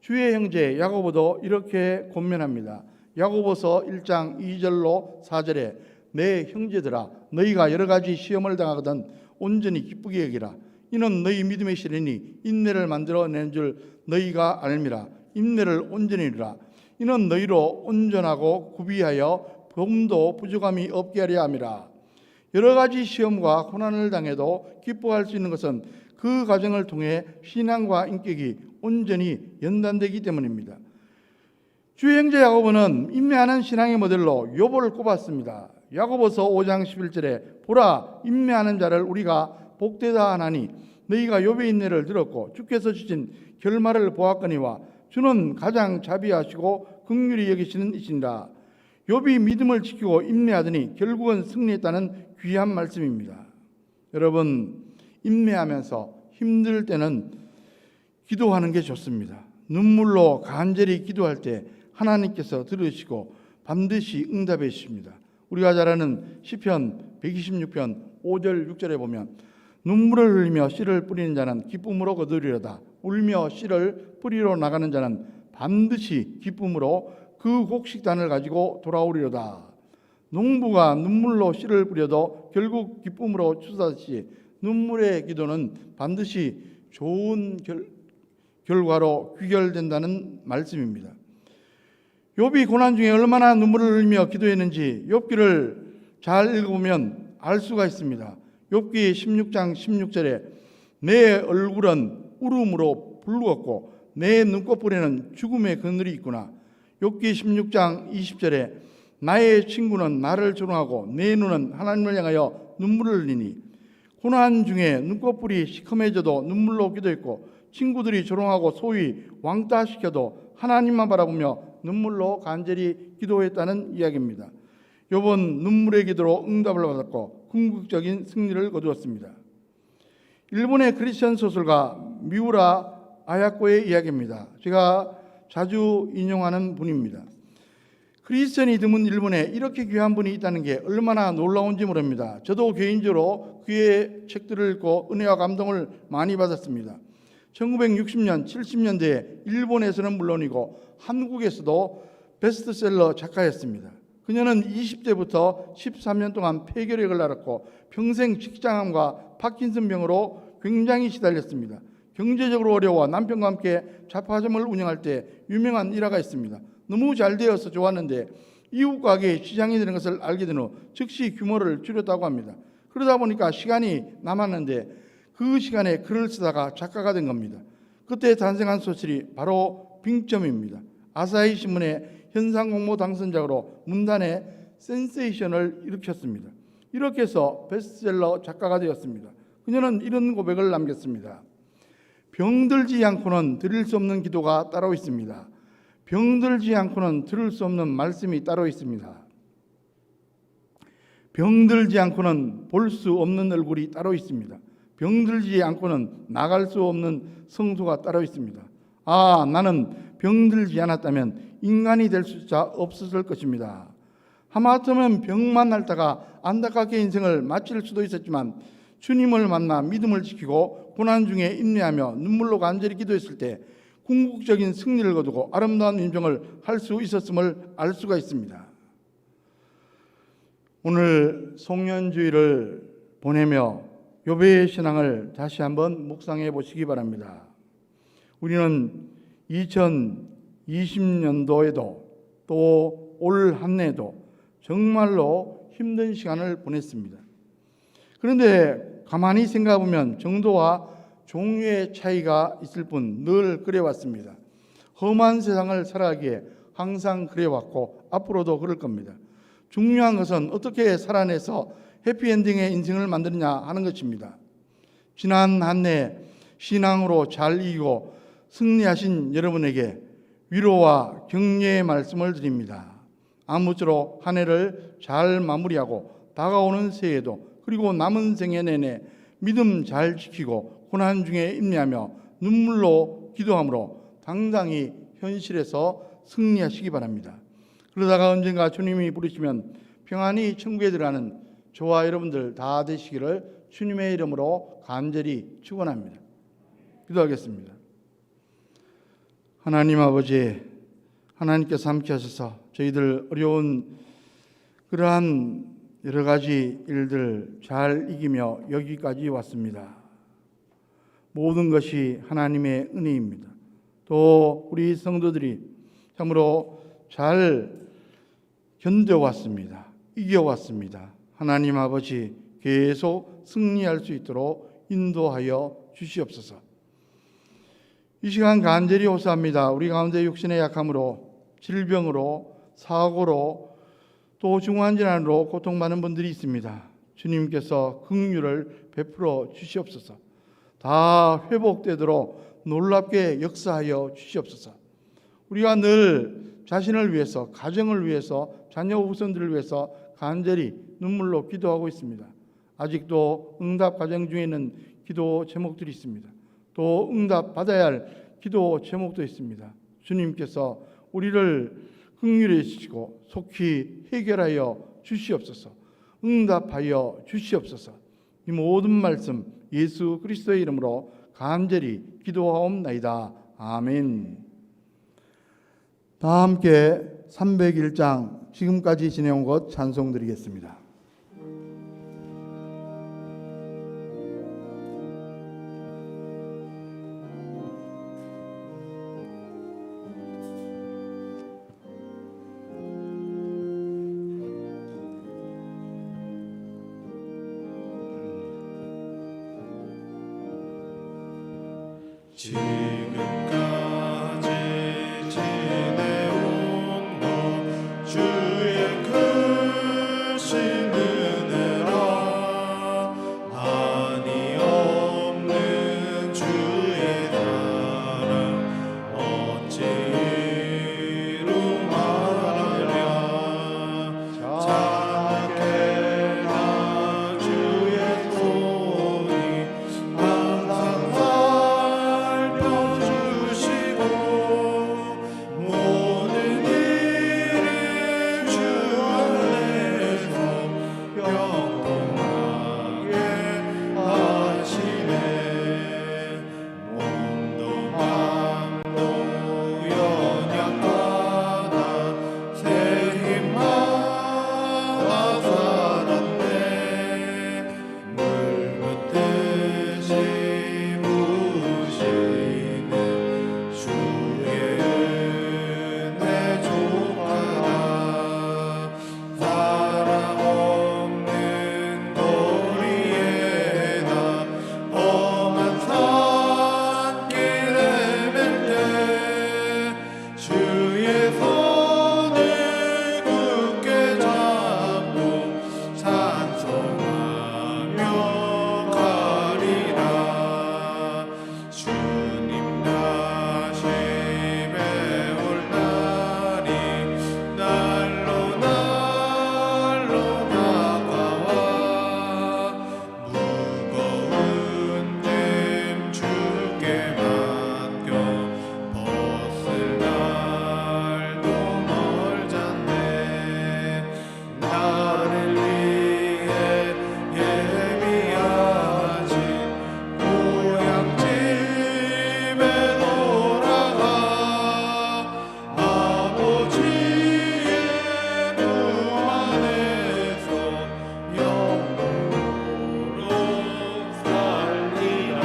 주의 형제 야고보도 이렇게 권면합니다. 야고보서 1장 2절로 4절에 내 형제들아 너희가 여러 가지 시험을 당하거든 온전히 기쁘게 여기라. 이는 너희 믿음의 시련이 인내를 만들어내는 줄 너희가 알미라. 인내를 온전히 이루라. 이는 너희로 온전하고 구비하여 범도 부족함이 없게 하려 함이라. 여러 가지 시험과 고난을 당해도 기뻐할 수 있는 것은 그 과정을 통해 신앙과 인격이 온전히 연단되기 때문입니다. 주의 형제 야고보는 인내하는 신앙의 모델로 욥을 꼽았습니다. 야고보서 5장 11절에 보라 인내하는 자를 우리가 복되다 하나니 너희가 욥의 인내를 들었고 주께서 주신 결말을 보았거니와 주는 가장 자비하시고 긍휼히 여기시는 이신다. 욥이 믿음을 지키고 인내하더니 결국은 승리했다는 귀한 말씀입니다. 여러분 인내하면서 힘들 때는 기도하는 게 좋습니다. 눈물로 간절히 기도할 때 하나님께서 들으시고 반드시 응답해 주십니다. 우리가 잘 아는 시편 126편 5절 6절에 보면 눈물을 흘리며 씨를 뿌리는 자는 기쁨으로 거두리로다. 울며 씨를 뿌리러 나가는 자는 반드시 기쁨으로 그 곡식단을 가지고 돌아오리로다. 농부가 눈물로 씨를 뿌려도 결국 기쁨으로 추수하듯이 눈물의 기도는 반드시 좋은 결과로 귀결된다는 말씀입니다. 욥이 고난 중에 얼마나 눈물을 흘리며 기도했는지 욥기를 잘 읽어보면 알 수가 있습니다. 욥기 16장 16절에 내 얼굴은 울음으로 붉었고 내 눈꺼풀에는 죽음의 그늘이 있구나. 욥기 16장 20절에 나의 친구는 나를 조롱하고 내 눈은 하나님을 향하여 눈물을 흘리니 고난 중에 눈꺼풀이 시커매져도 눈물로 기도했고 친구들이 조롱하고 소위 왕따시켜도 하나님만 바라보며 눈물로 간절히 기도했다는 이야기입니다. 욥은 눈물의 기도로 응답을 받았고 궁극적인 승리를 거두었습니다. 일본의 크리스천 소설가 미우라 아야코의 이야기입니다. 제가 자주 인용하는 분입니다. 크리스천이 드문 일본에 이렇게 귀한 분이 있다는 게 얼마나 놀라운지 모릅니다. 저도 개인적으로 그의 책들을 읽고 은혜와 감동을 많이 받았습니다. 1960년, 70년대에 일본에서는 물론이고 한국에서도 베스트셀러 작가였습니다. 그녀는 20대부터 13년 동안 폐결핵을 앓았고 평생 식장암과 파킨슨병으로 굉장히 시달렸습니다. 경제적으로 어려워 남편과 함께 잡화점을 운영할 때 유명한 일화가 있습니다. 너무 잘 되어서 좋았는데 이웃 가게에 시장이 되는 것을 알게 된 후 즉시 규모를 줄였다고 합니다. 그러다 보니까 시간이 남았는데 그 시간에 글을 쓰다가 작가가 된 겁니다. 그때 탄생한 소설이 바로 빙점입니다. 아사히 신문의 현상 공모 당선작으로 문단에 센세이션을 일으켰습니다. 이렇게 해서 베스트셀러 작가가 되었습니다. 그녀는 이런 고백을 남겼습니다. 병들지 않고는 드릴 수 없는 기도가 따로 있습니다. 병들지 않고는 들을 수 없는 말씀이 따로 있습니다. 병들지 않고는 볼 수 없는 얼굴이 따로 있습니다. 병들지 않고는 나갈 수 없는 성소가 따로 있습니다. 아, 나는 병들지 않았다면 인간이 될 수자 없었을 것입니다. 하마터면 병만 앓다가 안타깝게 인생을 마칠 수도 있었지만 주님을 만나 믿음을 지키고 고난 중에 인내하며 눈물로 간절히 기도했을 때 궁극적인 승리를 거두고 아름다운 인정을 할 수 있었음을 알 수가 있습니다. 오늘 송년주일을 보내며 욥의 신앙을 다시 한번 묵상해 보시기 바랍니다. 우리는 2020년도에도 또 올 한 해도 정말로 힘든 시간을 보냈습니다. 그런데 가만히 생각해 보면 정도와 종류의 차이가 있을 뿐 늘 그래왔습니다. 험한 세상을 살아가기에 항상 그래왔고 앞으로도 그럴 겁니다. 중요한 것은 어떻게 살아내서 해피엔딩의 인생을 만드느냐 하는 것입니다. 지난 한 해 신앙으로 잘 이기고 승리하신 여러분에게 위로와 격려의 말씀을 드립니다. 아무쪼록 한 해를 잘 마무리하고 다가오는 새해에도 그리고 남은 생애 내내 믿음 잘 지키고 고난 중에 인내하며 눈물로 기도함으로 당당히 현실에서 승리하시기 바랍니다. 그러다가 언젠가 주님이 부르시면 평안히 천국에 들어가는 저와 여러분들 다 되시기를 주님의 이름으로 간절히 축원합니다. 기도하겠습니다. 하나님 아버지, 하나님께서 함께 하셔서 저희들 어려운 그러한 여러 가지 일들 잘 이기며 여기까지 왔습니다. 모든 것이 하나님의 은혜입니다. 또 우리 성도들이 참으로 잘 견뎌왔습니다. 이겨왔습니다. 하나님 아버지 계속 승리할 수 있도록 인도하여 주시옵소서. 이 시간 간절히 호소합니다. 우리 가운데 육신의 약함으로 질병으로 사고로 또 중환 질환으로 고통받는 분들이 있습니다. 주님께서 긍휼을 베풀어 주시옵소서. 다 회복되도록 놀랍게 역사하여 주시옵소서. 우리가 늘 자신을 위해서, 가정을 위해서, 자녀 후손들을 위해서 간절히 눈물로 기도하고 있습니다. 아직도 응답 과정 중에 있는 기도 제목들이 있습니다. 또 응답 받아야 할 기도 제목도 있습니다. 주님께서 우리를 긍휼히 주시고 속히 해결하여 주시옵소서. 응답하여 주시옵소서. 이 모든 말씀 예수 그리스도의 이름으로 간절히 기도하옵나이다. 아멘. 다 함께 301장 지금까지 지내온 것 찬송드리겠습니다. 지금까지 지내온 것 주의 크신 은혜라 한이 없는 주의 사랑 어찌 이루 말하랴 작게나 주의 손이 항상 살펴주시고 모든 일을 주 안에서 평온하게 하시네 몸도 마음도 연약하다 새 힘하다 살았네 물붓듯이 부으시는 주의 은혜 좁아라 사랑 없는 거리에 나 험한 산길 헤맬 때 주의 손을 굳게 잡고 찬송하며 가리라 주님 다시 배울 날이 날로 다가와 무거운 짐 주께 맡겨 벗을 날도 멀잖네 나를 위해 예비하신 고향집에 돌아가 아버지의 품 안에서 영원토록 살리라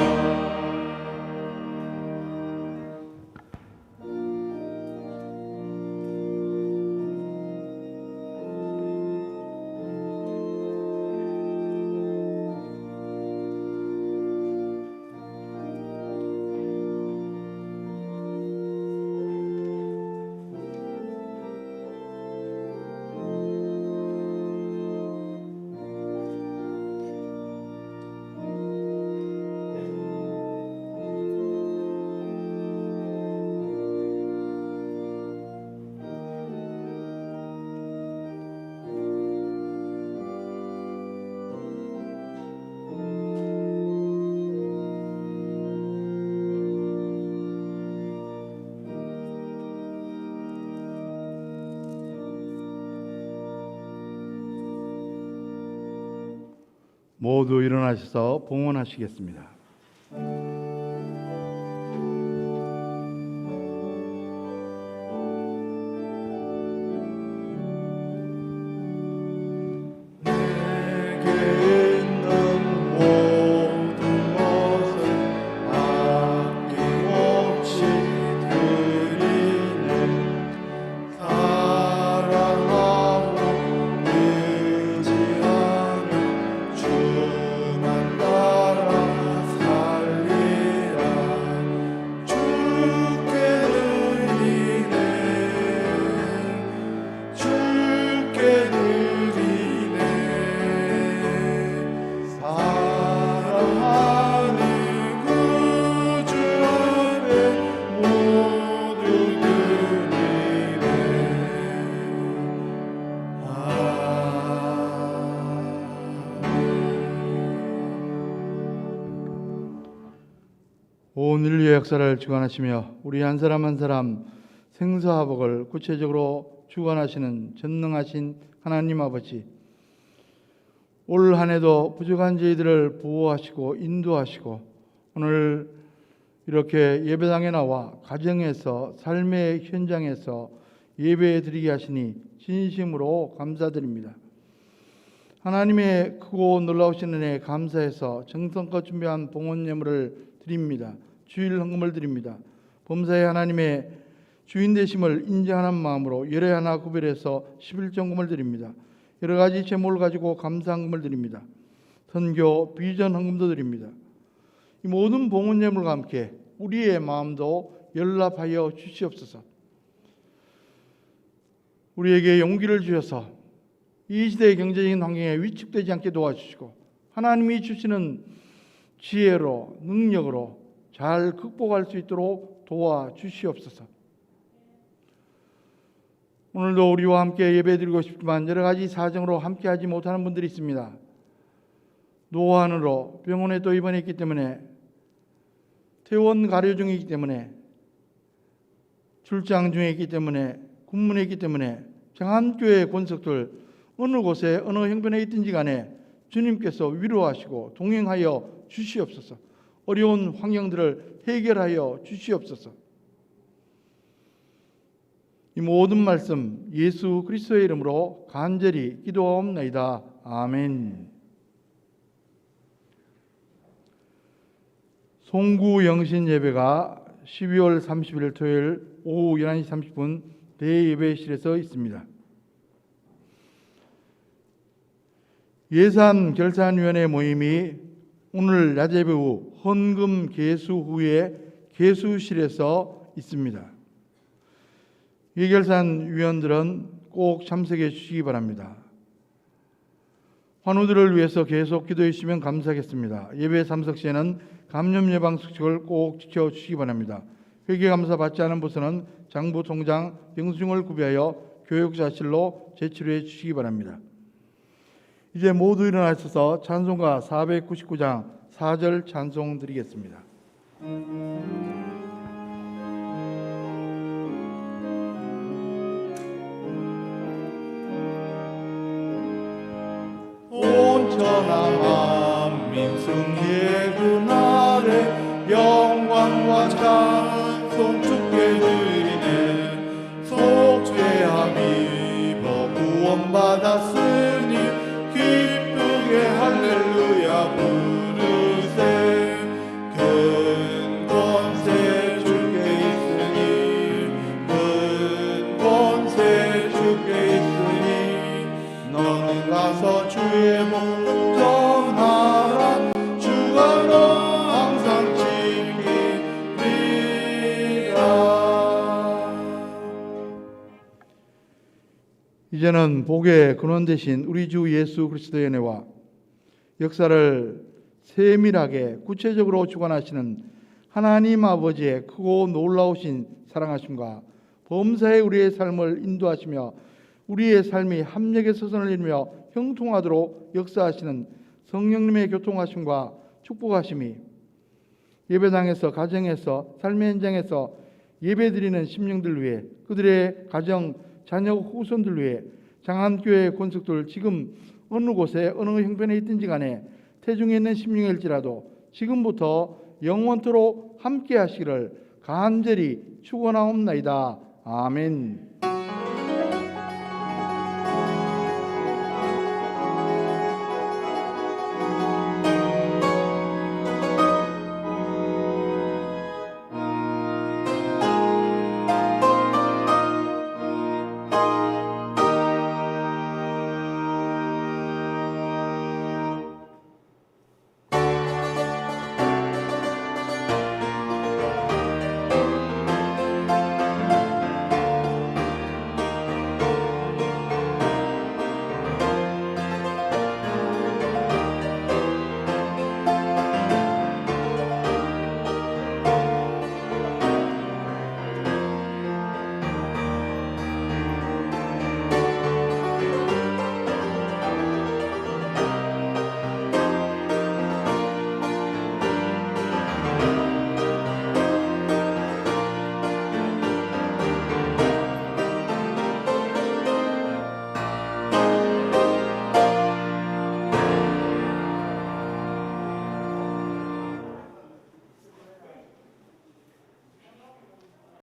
모두 일어나셔서 봉헌하시겠습니다. 내게 있는 모든 것을 아낌없이 드리네 사랑하고 의지하며 주만 따라 살리라 주께 드리네 주께 드리네 사랑하는 구주 앞에 모두 드리네 온 인류의 역사를 주관하시며 우리 한 사람 한 사람 생사화복을 구체적으로 주관하시는 전능하신 하나님 아버지, 올 한 해도 부족한 저희들을 보호하시고 인도하시고 오늘 이렇게 예배당에 나와 가정에서 삶의 현장에서 예배 드리게 하시니 진심으로 감사드립니다. 하나님의 크고 놀라우신 은혜에 감사해서 정성껏 준비한 봉헌 예물을 드립니다. 주일 헌금을 드립니다. 범사에 하나님의 주인 되심을 인정하는 마음으로 열애 하나 구별해서 11정금을 드립니다. 여러 가지 제목을 가지고 감사헌금을 드립니다. 선교 비전 헌금도 드립니다. 이 모든 봉헌 예물과 함께 우리의 마음도 연락하여 주시옵소서. 우리에게 용기를 주셔서 이 시대의 경제적인 환경에 위축되지 않게 도와주시고 하나님이 주시는 지혜로 능력으로 잘 극복할 수 있도록 도와주시옵소서. 오늘도 우리와 함께 예배드리고 싶지만 여러 가지 사정으로 함께하지 못하는 분들이 있습니다. 노환으로 병원에 또 입원했기 때문에 퇴원 가려 중이기 때문에 출장 중에 있기 때문에 군문에 있기 때문에 평안교회 권속들 어느 곳에 어느 형편에 있든지 간에 주님께서 위로하시고 동행하여 주시옵소서. 어려운 환경들을 해결하여 주시옵소서. 이 모든 말씀 예수 그리스도의 이름으로 간절히 기도하옵나이다. 아멘. 송구 영신 예배가 12월 30일 토요일 오후 11시 30분 대예배실에서 있습니다. 예산결산위원회 모임이 오늘 낮예배 후 헌금 계수 후에 계수실에서 있습니다. 예결산위원들은 꼭 참석해 주시기 바랍니다. 환우들을 위해서 계속 기도해 주시면 감사하겠습니다. 예배 참석 시에는 감염 예방 수칙을 꼭 지켜주시기 바랍니다. 회계감사 받지 않은 부서는 장부 통장 영수증을 구비하여 교육자실로 제출해 주시기 바랍니다. 이제 모두 일어나셔서 찬송가 499장 4절 찬송 드리겠습니다. 온 천하 만민 승리의 그날에 영광과 찬송 주께 드리네. 속죄함 입어 구원받았으니 기쁘게 할렐루야 부르세. 큰 권세 주께 있으니 큰 권세 주께 있으니 너는 가서 주의 목 전하라. 주가 너 항상 지키리라. 이제는 복의 근원 되신 우리 주 예수 그리스도의 은혜와 역사를 세밀하게 구체적으로 주관하시는 하나님 아버지의 크고 놀라우신 사랑하심과 범사에 우리의 삶을 인도하시며 우리의 삶이 합력의 서선을 이루며 형통하도록 역사하시는 성령님의 교통하심과 축복하심이 예배당에서 가정에서 삶의 현장에서 예배드리는 심령들 위해 그들의 가정, 자녀, 후손들 위해 장안교회 권속들 지금 어느 곳에 어느 형편에 있든지 간에 태중에 있는 심령일지라도 지금부터 영원토록 함께 하시기를 간절히 축원하옵나이다. 아멘.